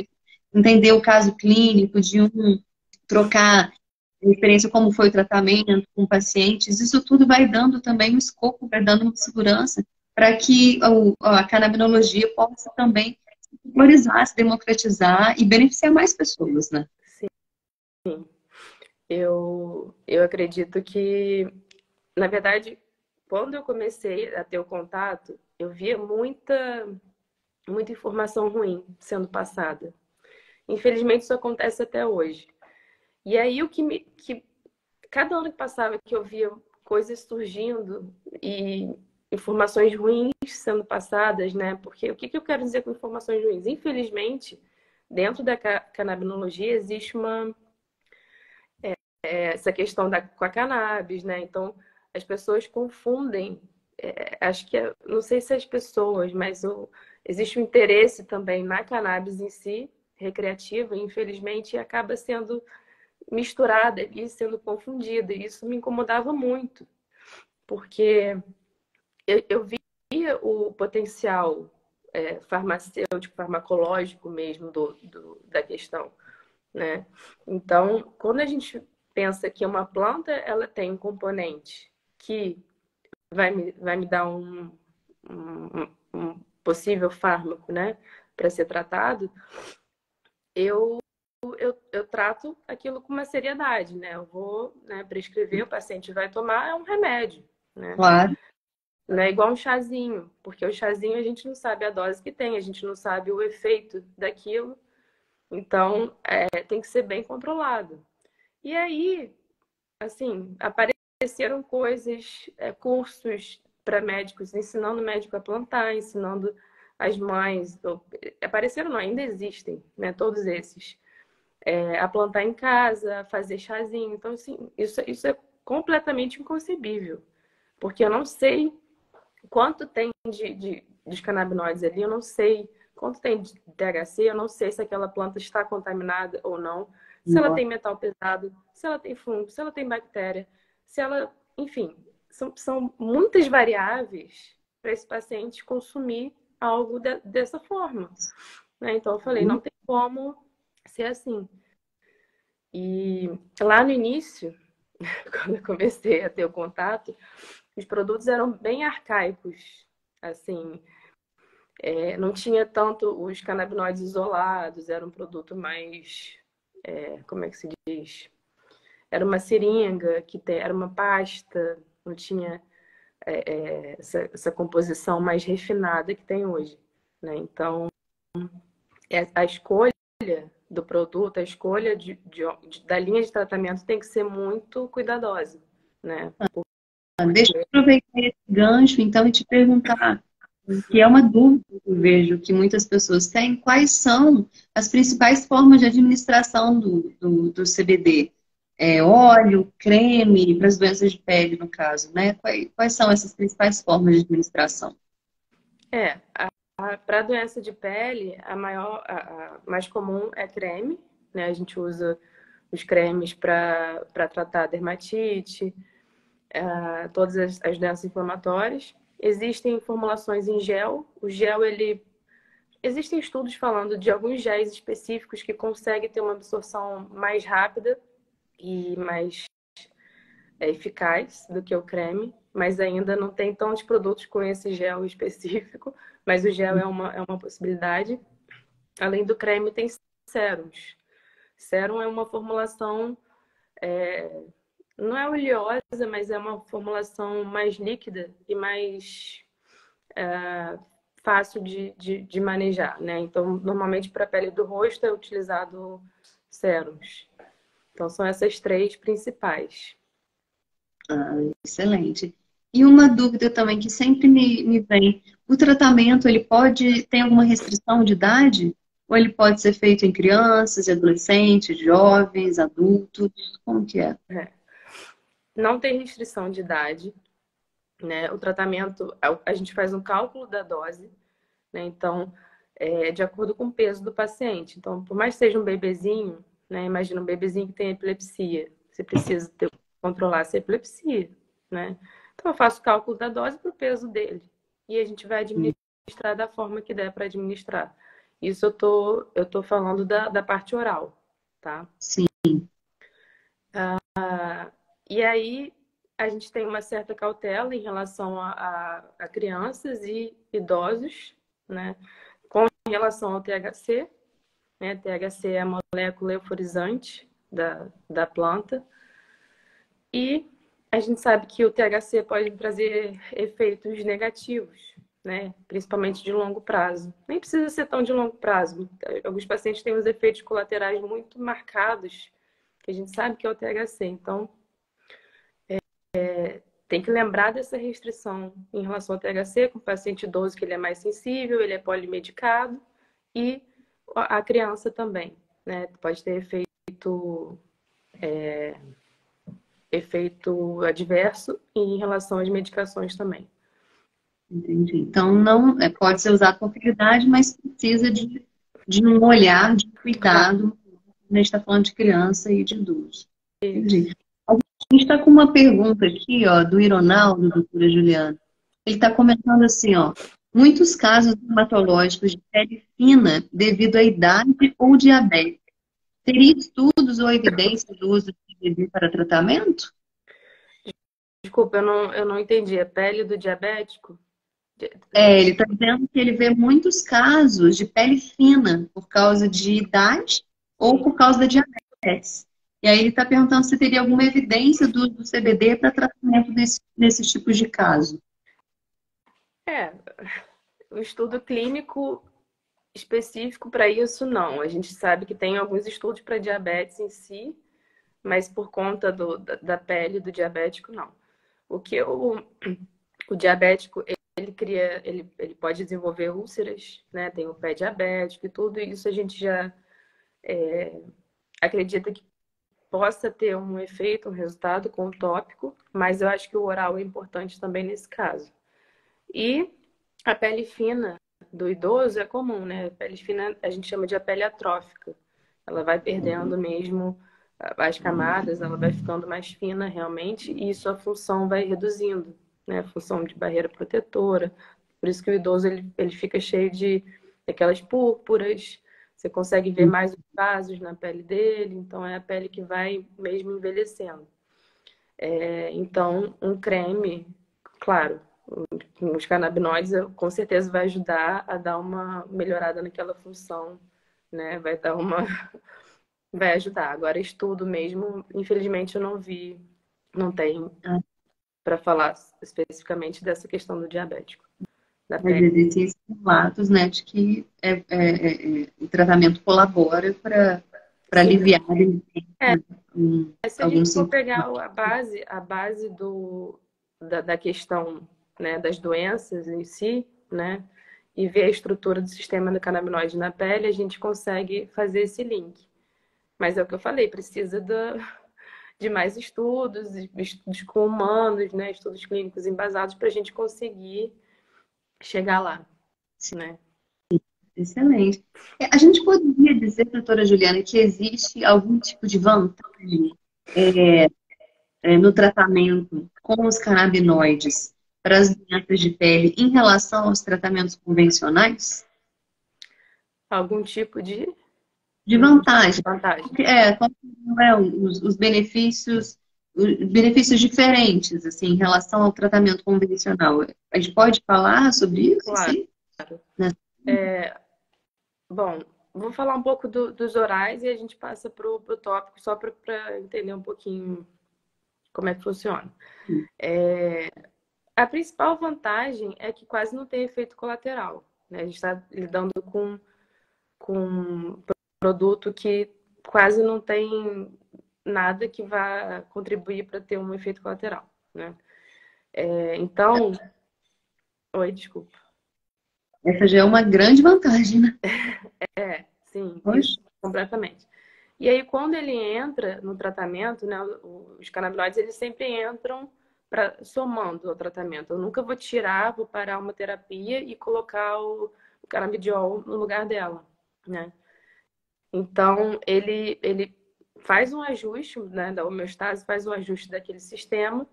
entender o caso clínico de trocar experiência, como foi o tratamento com pacientes, isso tudo vai dando também um escopo, vai dando uma segurança para que a canabinologia possa também se popularizar, se democratizar e beneficiar mais pessoas, né? Sim, eu acredito que, na verdade, quando eu comecei a ter o contato, eu via muita informação ruim sendo passada. Infelizmente, isso acontece até hoje. E aí, cada ano que passava, que eu via coisas surgindo e informações ruins sendo passadas, né? Porque o que eu quero dizer com informações ruins? Infelizmente, dentro da canabinologia existe essa questão com a cannabis, né? Então, as pessoas confundem. Acho que, não sei se as pessoas, mas existe um interesse também na cannabis em si, recreativa, e infelizmente acaba sendo misturada e sendo confundida. E isso me incomodava muito, porque eu via o potencial farmacêutico, farmacológico mesmo da questão, né? Então, quando a gente pensa que uma planta ela tem um componente que vai me dar um possível fármaco, né, para ser tratado, eu trato aquilo com uma seriedade, né? Eu vou, né, prescrever, o paciente vai tomar, é um remédio, né? Claro. Não é igual um chazinho, porque o chazinho a gente não sabe a dose que tem, a gente não sabe o efeito daquilo. Então, tem que ser bem controlado. E aí, assim, apareceram coisas, cursos para médicos, ensinando o médico a plantar, ensinando as mães. Apareceram, não, ainda existem, né? Todos esses. A plantar em casa, a fazer chazinho. Então, assim, isso é completamente inconcebível. Porque eu não sei quanto tem dos canabinoides ali, eu não sei quanto tem de THC, eu não sei se aquela planta está contaminada ou não, se ela tem metal pesado, se ela tem fungo, se ela tem bactéria, se ela... Enfim, são muitas variáveis para esse paciente consumir algo dessa forma, né? Então eu falei, não tem como ser assim. E lá no início, quando eu comecei a ter o contato, os produtos eram bem arcaicos, assim, não tinha tanto os canabinoides isolados, era um produto mais, como é que se diz? Era uma seringa, era uma pasta, não tinha essa composição mais refinada que tem hoje, né? Então, a escolha do produto, a escolha da linha de tratamento tem que ser muito cuidadosa, né? Deixa eu aproveitar esse gancho, então, e te perguntar, que é uma dúvida que eu vejo que muitas pessoas têm, quais são as principais formas de administração do CBD? Óleo, creme, para as doenças de pele, no caso, né? Quais são essas principais formas de administração? Para doença de pele, a mais comum é creme, né? A gente usa os cremes para tratar a dermatite, todas as doenças inflamatórias. Existem formulações em gel. O gel, existem estudos falando de alguns géis específicos que conseguem ter uma absorção mais rápida e mais eficaz do que o creme, mas ainda não tem tantos produtos com esse gel específico, mas o gel é uma possibilidade. Além do creme, tem sérums. Sérum é uma formulação, não é oleosa, mas é uma formulação mais líquida e mais fácil de manejar, né? Então, normalmente para a pele do rosto é utilizado sérums. Então, são essas três principais. Excelente. E uma dúvida também que sempre me vem, o tratamento, tem alguma restrição de idade? Ou ele pode ser feito em crianças, adolescentes, jovens, adultos? Como que é? Não tem restrição de idade, né? O tratamento, a gente faz um cálculo da dose, né? Então, de acordo com o peso do paciente. Então, por mais que seja um bebezinho, né? Imagina um bebezinho que tem epilepsia. Você precisa controlar essa epilepsia, né? Então, eu faço o cálculo da dose para o peso dele. E a gente vai administrar da forma que der para administrar. Isso eu tô falando da parte oral, tá? Sim. E aí, a gente tem uma certa cautela em relação a crianças e idosos, né? Com relação ao THC, né? THC é a molécula euforizante da planta. E a gente sabe que o THC pode trazer efeitos negativos, né? Principalmente de longo prazo. Nem precisa ser tão de longo prazo. Alguns pacientes têm os efeitos colaterais muito marcados, que a gente sabe que é o THC. Então, tem que lembrar dessa restrição em relação ao THC, com o paciente idoso, que ele é mais sensível, ele é polimedicado, e a criança também, né? Pode ter efeito adverso em relação às medicações também. Entendi. Então, não pode ser usado com idade, mas precisa de um olhar de cuidado. A gente está falando de criança e de idoso. Entendi. A gente está com uma pergunta aqui, ó, do Ironaldo, doutora Juliana. Ele está comentando assim, ó, muitos casos dermatológicos de pele fina devido à idade ou diabetes. Teria estudos ou evidências do uso de CBD para tratamento? Desculpa, eu não entendi. A pele do diabético? Ele está dizendo que ele vê muitos casos de pele fina por causa de idade ou por causa da diabetes. E aí ele está perguntando se teria alguma evidência do CBD para tratamento desses tipos de caso. É, o estudo clínico específico para isso, não. A gente sabe que tem alguns estudos para diabetes em si, mas por conta da pele do diabético, não. O que o diabético, ele pode desenvolver úlceras, né? Tem o pé diabético e tudo isso a gente já acredita que possa ter um efeito, um resultado com o tópico, mas eu acho que o oral é importante também nesse caso. E a pele fina do idoso é comum, né? A pele fina a gente chama de a pele atrófica. Ela vai perdendo mesmo as camadas, ela vai ficando mais fina realmente e sua função vai reduzindo, né? A função de barreira protetora. Por isso que o idoso ele fica cheio de aquelas púrpuras, você consegue ver mais os vasos na pele dele, então é a pele que vai mesmo envelhecendo. Então, um creme, claro, os canabinoides com certeza vai ajudar a dar uma melhorada naquela função, né? Vai ajudar. Agora, estudo mesmo, infelizmente eu não vi, não tem para falar especificamente dessa questão do diabético. Da Mas pele. existem esses relatos, né, de que o tratamento colabora para aliviar Se a gente alguns for sintomas. pegar a base da questão, né, das doenças em si, né, e ver a estrutura do sistema endocannabinoide na pele, a gente consegue fazer esse link. Mas é o que eu falei, precisa de mais estudos, estudos com humanos, né, estudos clínicos embasados para a gente conseguir chegar lá, né? Excelente. A gente poderia dizer, doutora Juliana, que existe algum tipo de vantagem no tratamento com os canabinoides para as doenças de pele em relação aos tratamentos convencionais? Algum tipo de vantagem. vantagem. Os benefícios diferentes, assim, em relação ao tratamento convencional. A gente pode falar sobre isso? Claro. Sim? Bom, vou falar um pouco dos orais e a gente passa para o tópico só para entender um pouquinho como é que funciona. A principal vantagem é que quase não tem efeito colateral, né? A gente está lidando com um produto que quase não tem nada que vá contribuir para ter um efeito colateral, né? Então... Oi, desculpa. Essa já é uma grande vantagem, né? Sim, isso, completamente. E aí, quando ele entra no tratamento, né, os canabinoides, eles sempre entram somando ao tratamento. Eu nunca vou tirar, vou parar uma terapia e colocar o canabidiol no lugar dela, né? Então, ele faz um ajuste, né, da homeostase, faz um ajuste daquele sistema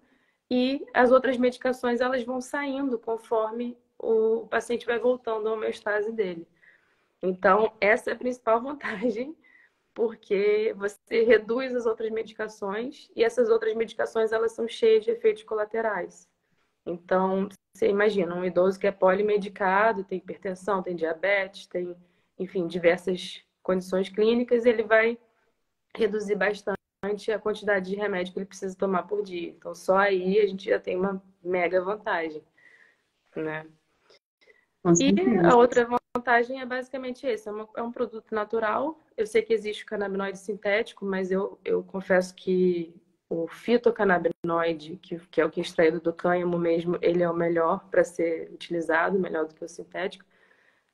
e as outras medicações, elas vão saindo conforme o paciente vai voltando à homeostase dele. Então, essa é a principal vantagem, porque você reduz as outras medicações e essas outras medicações elas são cheias de efeitos colaterais. Então, você imagina, um idoso que é polimedicado, tem hipertensão, tem diabetes, tem, enfim, diversas condições clínicas, ele vai reduzir bastante a quantidade de remédio que ele precisa tomar por dia. Então, só aí a gente já tem uma mega vantagem, né? E a outra vantagem é basicamente esse, é um produto natural. Eu sei que existe o canabinoide sintético, mas eu confesso que o fitocannabinoide, que é o que é extraído do cânhamo mesmo, ele é o melhor para ser utilizado, melhor do que o sintético.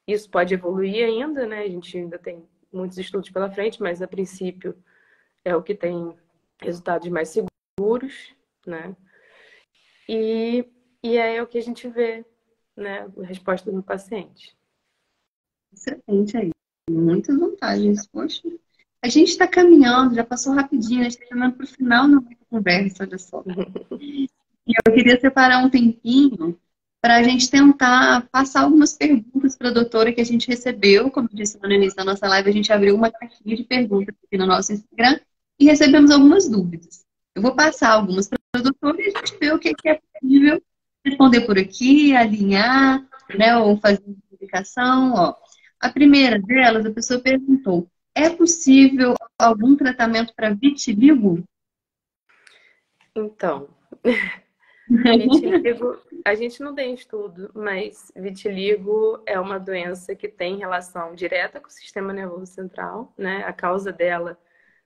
Isso pode evoluir ainda, né? A gente ainda tem muitos estudos pela frente, mas a princípio é o que tem resultados mais seguros, né? E é o que a gente vê, né? A resposta do paciente. Excelente aí. Muitas vantagens. Poxa, a gente está caminhando, já passou rapidinho, a gente está caminhando para o final da nossa conversa, olha só. E eu queria separar um tempinho para a gente tentar passar algumas perguntas para a doutora que a gente recebeu. Como eu disse no início da nossa live, a gente abriu uma caixinha de perguntas aqui no nosso Instagram e recebemos algumas dúvidas. Eu vou passar algumas para a doutora e a gente vê o que é possível responder por aqui, alinhar, né, ou fazer uma publicação. Ó. A primeira delas, a pessoa perguntou: é possível algum tratamento para vitiligo? Então, Vitiligo, a gente não tem estudo, mas vitiligo é uma doença que tem relação direta com o sistema nervoso central, né? A causa dela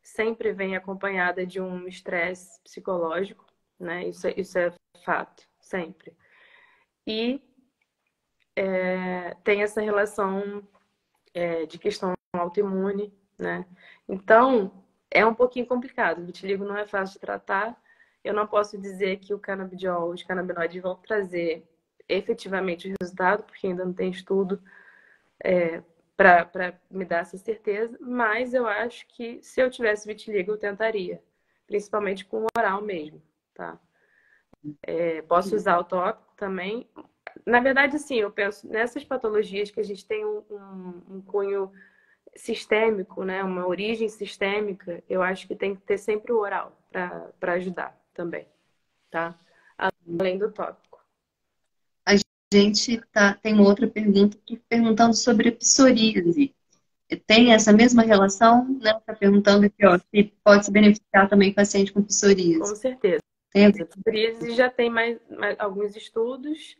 sempre vem acompanhada de um estresse psicológico, né? Isso é fato, sempre. E tem essa relação de questão autoimune, né? Então, é um pouquinho complicado. O vitiligo não é fácil de tratar. Eu não posso dizer que o canabidiol, os canabinoides vão trazer efetivamente o resultado, porque ainda não tem estudo para me dar essa certeza, mas eu acho que se eu tivesse vitiligo, eu tentaria, principalmente com o oral mesmo, tá? Posso usar o tópico também. Na verdade, sim, eu penso nessas patologias que a gente tem um cunho sistêmico, né? Uma origem sistêmica, eu acho que tem que ter sempre o oral para ajudar também, tá? Além do tópico. A gente tem uma outra pergunta aqui perguntando sobre a psoríase. Tem essa mesma relação, né? Está perguntando aqui, ó, se pode se beneficiar também paciente com Com psoríase. certeza. Tem... A psoríase já tem mais alguns estudos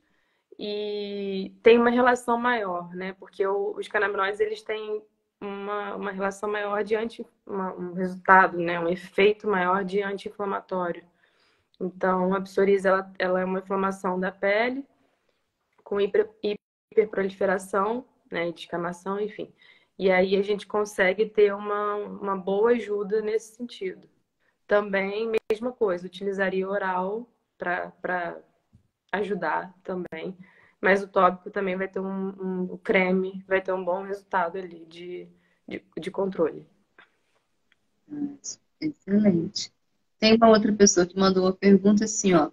e tem uma relação maior, né? Porque os canabinoides, eles têm uma relação maior de um resultado, né? Um efeito maior de anti-inflamatório. Então, a psoríase, ela é uma inflamação da pele com hiperproliferação, né? Descamação, enfim. E aí a gente consegue ter uma boa ajuda nesse sentido. Também, mesma coisa, utilizaria oral para ajudar também. Mas o tópico também vai ter um creme, vai ter um bom resultado ali de controle. Excelente. Tem uma outra pessoa que mandou uma pergunta assim, ó. A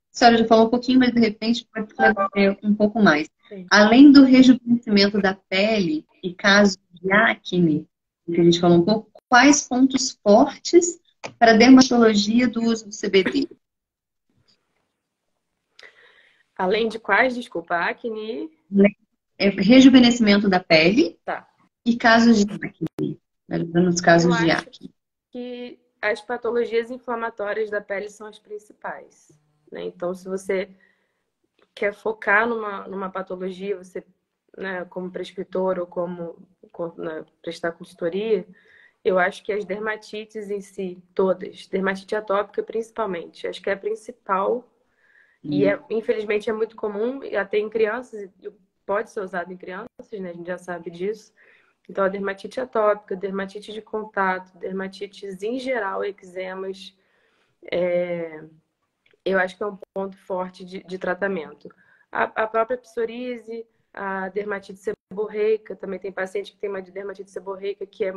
senhora já falou um pouquinho, mas de repente pode esclarecer um pouco mais. Sim. Além do rejuvenescimento da pele e casos de acne, que a gente falou um pouco, quais pontos fortes para a dermatologia do uso do CBD? Além de quais, desculpa, acne? Rejuvenescimento da pele Tá. e casos de acne. Nos casos de acne. Que as patologias inflamatórias da pele são as principais, né? Então, se você quer focar numa patologia, você, né, como prescritor ou né, prestar consultoria, eu acho que as dermatites em si, todas, dermatite atópica principalmente, acho que é a principal e infelizmente é muito comum, até em crianças, pode ser usado em crianças, né? A gente já sabe disso. Então, a dermatite atópica, dermatite de contato, dermatites em geral, eczemas, eu acho que é um ponto forte de tratamento. A própria psoríase, a dermatite seborreica, também tem paciente que tem uma dermatite seborreica que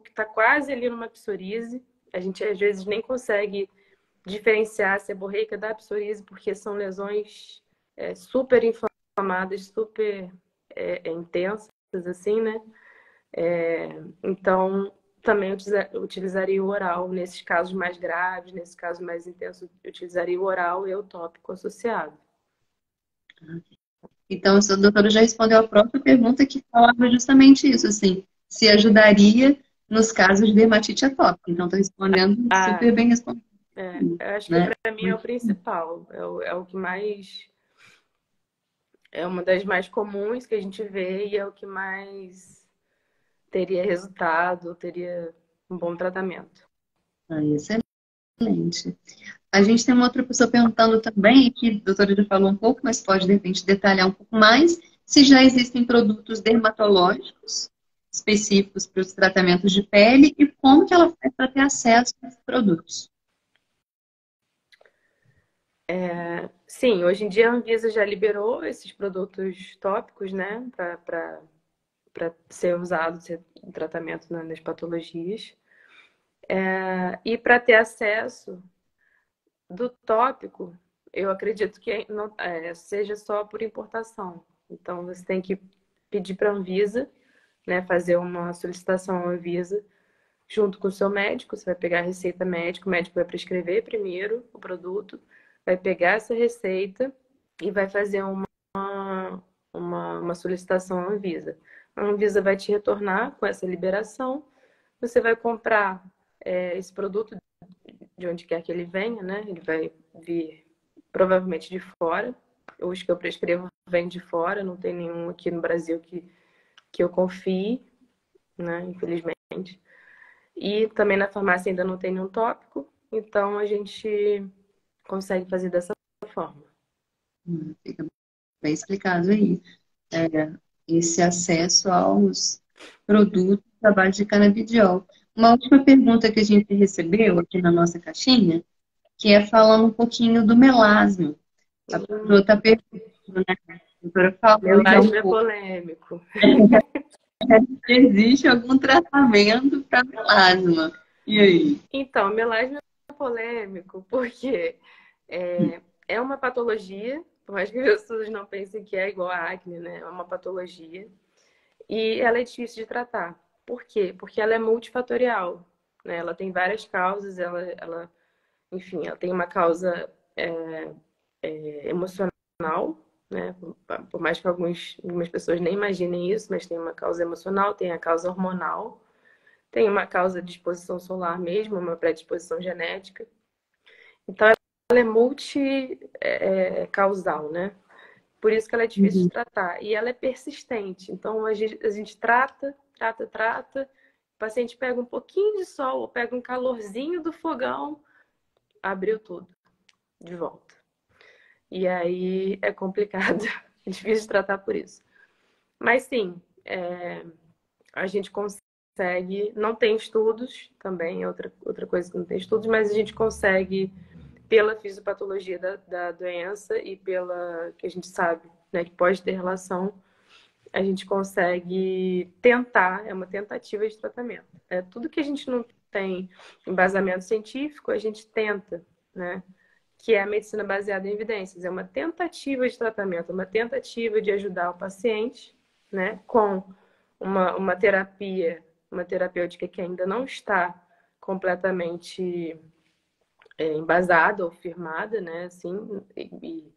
que está quase ali numa psoríase. A gente às vezes nem consegue diferenciar a seborreica da psoríase porque são lesões super inflamadas, super intensas, assim, né? Então, também utilizaria o oral nesses casos mais graves, nesses casos mais intensos, utilizaria o oral e o tópico associado. Então, a doutora já respondeu a própria pergunta que falava justamente isso, assim, se ajudaria nos casos de dermatite atópica. Então, estou respondendo super bem respondido. Eu acho que para mim é o principal, é o que mais... É uma das mais comuns que a gente vê e é o que mais teria resultado, teria um bom tratamento. Excelente. A gente tem uma outra pessoa perguntando também, que a doutora já falou um pouco, mas pode de repente detalhar um pouco mais, se já existem produtos dermatológicos específicos para os tratamentos de pele e como que ela faz para ter acesso a esses produtos. Sim, hoje em dia a Anvisa já liberou esses produtos tópicos, né, para ser usados em tratamento nas patologias. E para ter acesso do tópico, eu acredito que não, seja só por importação. Então, você tem que pedir para a Anvisa, né, fazer uma solicitação à Anvisa junto com o seu médico. Você vai pegar a receita médica, o médico vai prescrever primeiro o produto, vai pegar essa receita e vai fazer uma solicitação à Anvisa. A Anvisa vai te retornar com essa liberação. Você vai comprar esse produto de onde quer que ele venha, né? Ele vai vir provavelmente de fora. Os que eu prescrevo vêm de fora, não tem nenhum aqui no Brasil que eu confie, né? Infelizmente. E também na farmácia ainda não tem nenhum tópico, então a gente consegue fazer dessa forma. Fica bem explicado aí. Esse acesso aos produtos à base de canabidiol. Uma última pergunta que a gente recebeu aqui na nossa caixinha, que é falando um pouquinho do melasma. A pessoa está perguntando, né? A doutora falou já um Melasma é pouco. polêmico. Existe algum tratamento para melasma? E aí? Então, melasma é polêmico porque é uma patologia, por mais que as pessoas não pensem que é igual a acne, né? É uma patologia. E ela é difícil de tratar. Por quê? Porque ela é multifatorial, né? Ela tem várias causas, enfim, ela tem uma causa emocional, né? Por mais que algumas pessoas nem imaginem isso, mas tem uma causa emocional, tem a causa hormonal, tem uma causa de exposição solar mesmo, uma predisposição genética. Então, ela é multi-causal, né? Por isso que ela é difícil de tratar. E ela é persistente. Então, a gente trata, o paciente pega um pouquinho de sol, ou pega um calorzinho do fogão, abriu tudo de volta. E aí é complicado, é difícil de tratar por isso. Mas sim, a gente consegue, não tem estudos também, é outra coisa que não tem estudos, mas a gente consegue, pela fisiopatologia da doença e pela que a gente sabe, né, que pode ter relação, a gente consegue tentar, é uma tentativa de tratamento. Tudo que a gente não tem embasamento científico, a gente tenta, né? Que é a medicina baseada em evidências. É uma tentativa de tratamento, uma tentativa de ajudar o paciente, né, com uma terapia, uma terapêutica que ainda não está completamente embasada ou firmada, né, assim, e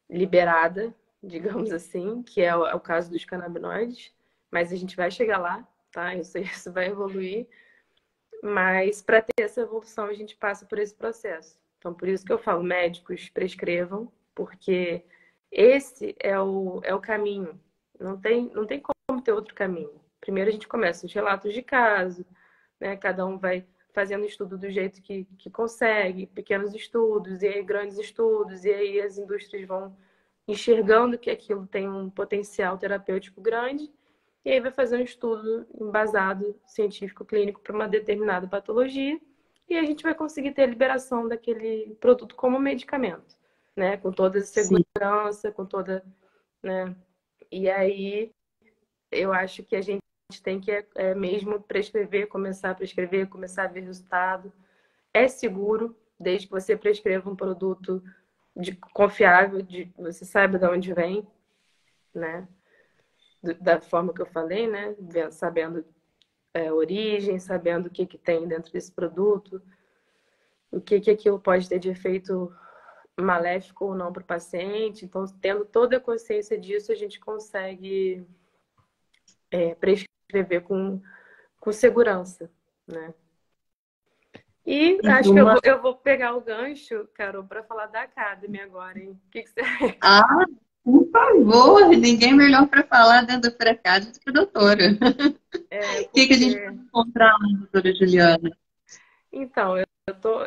liberada, digamos assim, que é o caso dos canabinoides, mas a gente vai chegar lá, tá? Isso vai evoluir, mas para ter essa evolução a gente passa por esse processo. Então, por isso que eu falo, médicos prescrevam, porque esse é o caminho. Não tem como ter outro caminho. Primeiro a gente começa os relatos de caso, né? Cada um vai fazendo estudo do jeito que consegue, pequenos estudos, e aí grandes estudos, e aí as indústrias vão enxergando que aquilo tem um potencial terapêutico grande, e aí vai fazer um estudo embasado, científico, clínico, para uma determinada patologia, e a gente vai conseguir ter a liberação daquele produto como medicamento, né? Com toda a segurança, com toda, né? E aí eu acho que a gente tem que mesmo prescrever, começar a prescrever, começar a ver resultado. É seguro, desde que você prescreva um produto confiável, você saiba de onde vem, né? Da forma que eu falei, né? Sabendo a origem, sabendo o que tem dentro desse produto, o que aquilo pode ter de efeito maléfico ou não para o paciente. Então, tendo toda a consciência disso, a gente consegue prescrever com segurança, né? E acho que eu vou pegar o gancho, Carol, para falar da Academy agora, hein? O que você acha? Ah, por favor, ninguém melhor para falar dentro da Fracade do que a doutora. O que a gente pode encontrar lá, doutora Juliana? Então,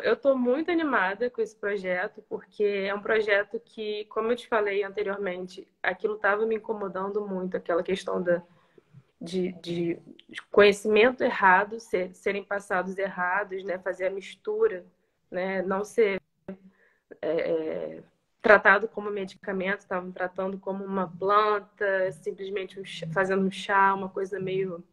eu tô muito animada com esse projeto, porque é um projeto que, como eu te falei anteriormente, aquilo estava me incomodando muito, aquela questão de conhecimento errado, serem passados errados, né? Fazer a mistura, né? Não ser tratado como medicamento, estavam tratando como uma planta, simplesmente fazendo um chá, uma coisa meio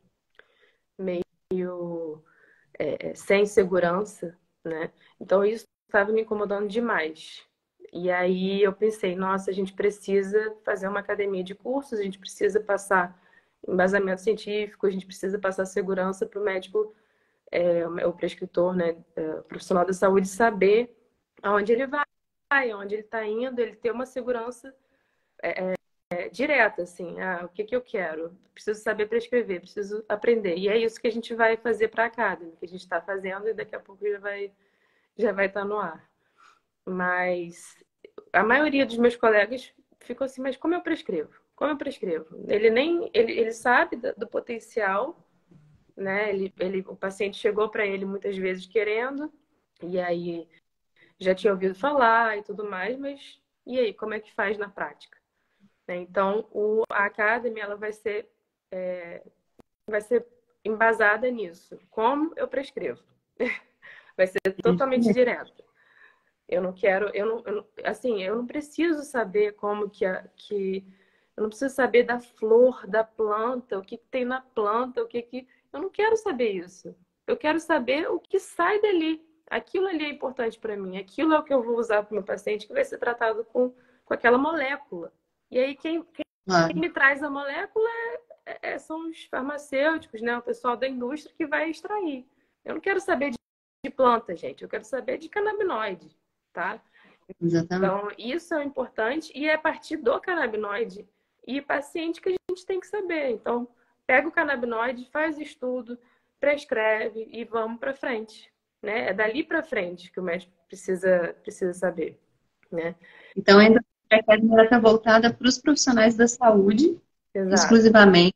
sem segurança, né? Então isso estava me incomodando demais. E aí eu pensei, nossa, a gente precisa fazer uma academia de cursos, a gente precisa passar embasamento científico, a gente precisa passar segurança para o médico, o prescritor, né, o profissional da saúde saber aonde ele vai, aonde ele está indo, ele ter uma segurança direta, assim, o que eu quero? Preciso saber prescrever, preciso aprender. E é isso que a gente vai fazer para a Academy, que a gente está fazendo e daqui a pouco já vai estar no ar. Mas a maioria dos meus colegas ficou assim, mas como eu prescrevo? Como eu prescrevo? Ele sabe do potencial, né? O paciente chegou para ele muitas vezes querendo, e aí já tinha ouvido falar e tudo mais, mas e aí, como é que faz na prática? Né? Então, a Academy ela vai ser embasada nisso. Como eu prescrevo? Vai ser totalmente direto. Eu não quero, assim, eu não preciso saber eu não preciso saber da flor, da planta, o que tem na planta, eu não quero saber isso. Eu quero saber o que sai dali. Aquilo ali é importante para mim. Aquilo é o que eu vou usar para o meu paciente que vai ser tratado com aquela molécula. E aí quem me traz a molécula são os farmacêuticos, né? O pessoal da indústria que vai extrair. Eu não quero saber de planta, gente. Eu quero saber de canabinoide, tá? Exatamente. Então, isso é importante e é a partir do canabinoide e paciente que a gente tem que saber. Então, pega o canabinoide, faz estudo, prescreve e vamos para frente, né? É dali para frente que o médico precisa saber, né? Então, ainda a academia está voltada para os profissionais da saúde, Exato. exclusivamente,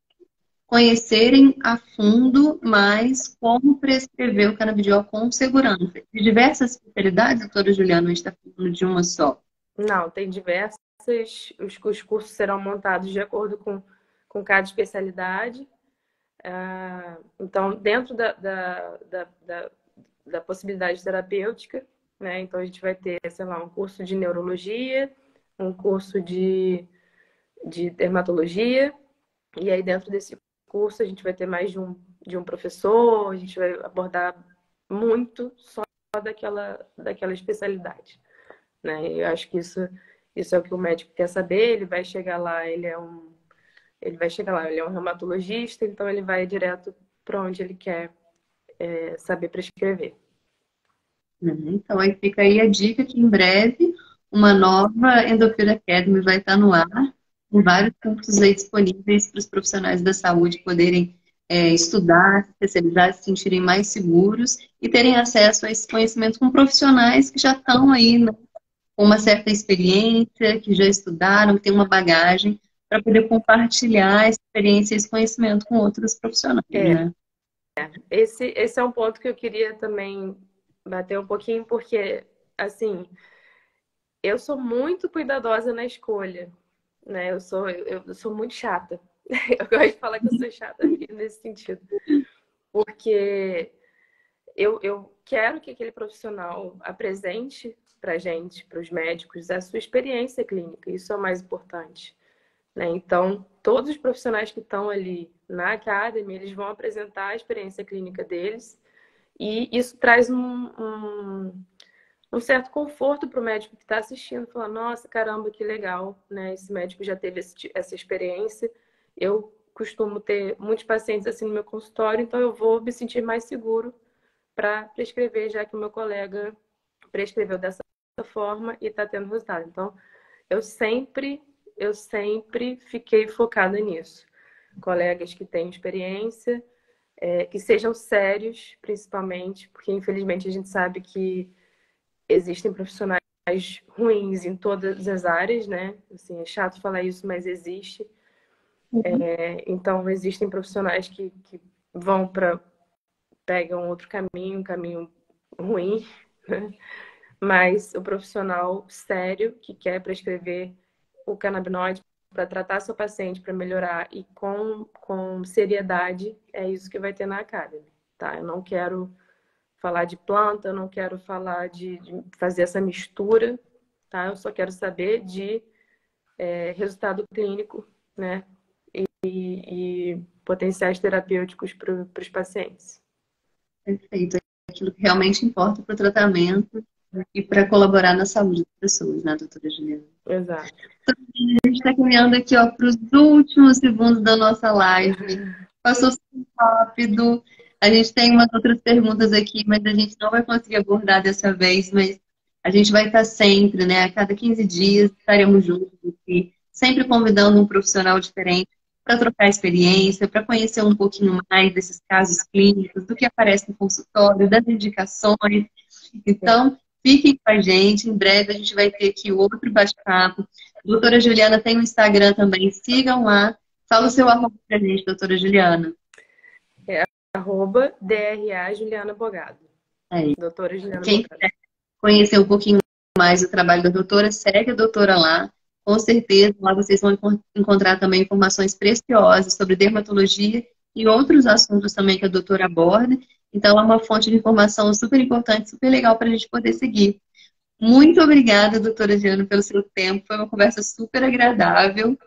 conhecerem a fundo mais como prescrever o canabidiol com segurança. De diversas especialidades, doutora Juliana, a gente está falando de uma só? Não, tem diversas. Os cursos serão montados de acordo com cada especialidade. Então, dentro da possibilidade terapêutica, né? Então, a gente vai ter, sei lá, um curso de neurologia, um curso de dermatologia, e aí dentro desse curso a gente vai ter mais de um professor, a gente vai abordar muito só daquela especialidade, né? Eu acho que isso é o que o médico quer saber. Ele vai chegar lá, ele é um reumatologista, então ele vai direto para onde ele quer saber prescrever. Então, aí fica aí a dica que em breve uma nova Endopure Academy vai estar no ar, com vários cursos aí disponíveis para os profissionais da saúde poderem estudar, se especializar, se sentirem mais seguros e terem acesso a esse conhecimento com profissionais que já estão aí, né, com uma certa experiência, que já estudaram, que têm uma bagagem para poder compartilhar essa experiência e esse conhecimento com outros profissionais, né? Esse é um ponto que eu queria também bater um pouquinho, porque, assim, eu sou muito cuidadosa na escolha, né? Eu sou muito chata. Eu gosto de falar que eu sou chata nesse sentido. Porque eu quero que aquele profissional apresente pra gente, para os médicos, a sua experiência clínica. Isso é o mais importante, né? Então, todos os profissionais que estão ali na Academy, eles vão apresentar a experiência clínica deles, e isso traz um certo conforto para o médico que está assistindo, falar, nossa, caramba, que legal, né? Esse médico já teve essa experiência. Eu costumo ter muitos pacientes assim no meu consultório, então eu vou me sentir mais seguro para prescrever, já que o meu colega prescreveu dessa forma e está tendo resultado. Então, eu sempre fiquei focada nisso. Colegas que têm experiência, que sejam sérios, principalmente, porque infelizmente a gente sabe que existem profissionais ruins em todas as áreas, né? Assim, é chato falar isso, mas existe. Então, existem profissionais que pegam outro caminho, um caminho ruim, né? Mas o profissional sério que quer prescrever o canabinoide para tratar seu paciente, para melhorar e com seriedade, é isso que vai ter na Academy, tá? Eu não quero falar de planta, eu não quero falar de fazer essa mistura, tá? Eu só quero saber de resultado clínico, né? E potenciais terapêuticos para os pacientes. Perfeito. Aquilo que realmente importa para o tratamento e para colaborar na saúde das pessoas, né, doutora Juliana? Exato. Então, a gente está caminhando aqui para os últimos segundos da nossa live. Passou super rápido. A gente tem umas outras perguntas aqui, mas a gente não vai conseguir abordar dessa vez, mas a gente vai estar sempre, né? A cada 15 dias estaremos juntos aqui, sempre convidando um profissional diferente para trocar experiência, para conhecer um pouquinho mais desses casos clínicos, do que aparece no consultório, das indicações. Então, fiquem com a gente. Em breve a gente vai ter aqui outro bate-papo. Doutora Juliana tem um Instagram também. Sigam lá. Fala o seu arroba pra gente, doutora Juliana. @DRA Juliana Bogado. Aí. Doutora Juliana Quem Bogado. quiser conhecer um pouquinho mais do trabalho da doutora, segue a doutora lá. Com certeza, lá vocês vão encontrar também informações preciosas sobre dermatologia e outros assuntos também que a doutora aborda. Então, é uma fonte de informação super importante, super legal para a gente poder seguir. Muito obrigada, doutora Diana, pelo seu tempo. Foi uma conversa super agradável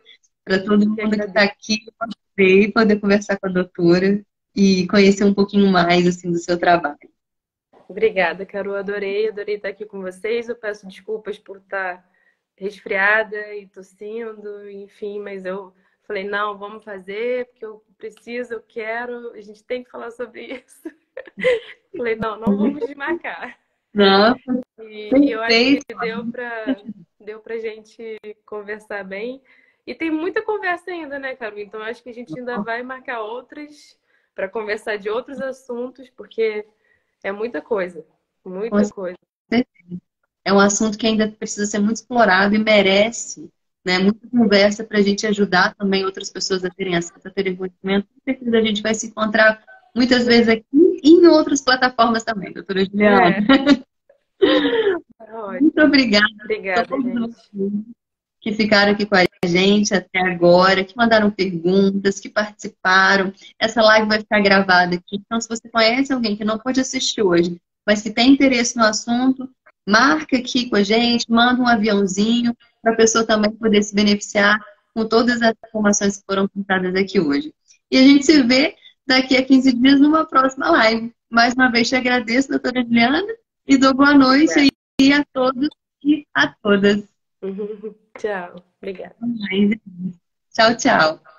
para todo mundo que está aqui. Eu gostei poder conversar com a doutora e conhecer um pouquinho mais assim, do seu trabalho. Obrigada, Carol. Adorei estar aqui com vocês. Eu peço desculpas por estar resfriada e tossindo, enfim, mas eu falei, não, vamos fazer, porque eu preciso, eu quero, a gente tem que falar sobre isso. Falei, não vamos desmarcar. Não, e eu acho que deu pra gente conversar bem. E tem muita conversa ainda, né, Carol? Então acho que a gente ainda vai marcar outras para conversar de outros assuntos, porque é muita coisa, muita coisa. É um assunto que ainda precisa ser muito explorado e merece, né, muita conversa para a gente ajudar também outras pessoas a terem acesso, a terem conhecimento. Com certeza a gente vai se encontrar muitas vezes aqui e em outras plataformas também, doutora Juliana. Muito obrigada. Obrigada, a todos gente. que ficaram aqui com a gente até agora, que mandaram perguntas, que participaram. Essa live vai ficar gravada aqui. Então, se você conhece alguém que não pôde assistir hoje, mas que tem interesse no assunto, marca aqui com a gente, manda um aviãozinho para a pessoa também poder se beneficiar com todas as informações que foram contadas aqui hoje. E a gente se vê daqui a 15 dias numa próxima live. Mais uma vez te agradeço, doutora Juliana, e dou boa noite aí a todos e a todas. Tchau. Obrigada. Tchau, tchau.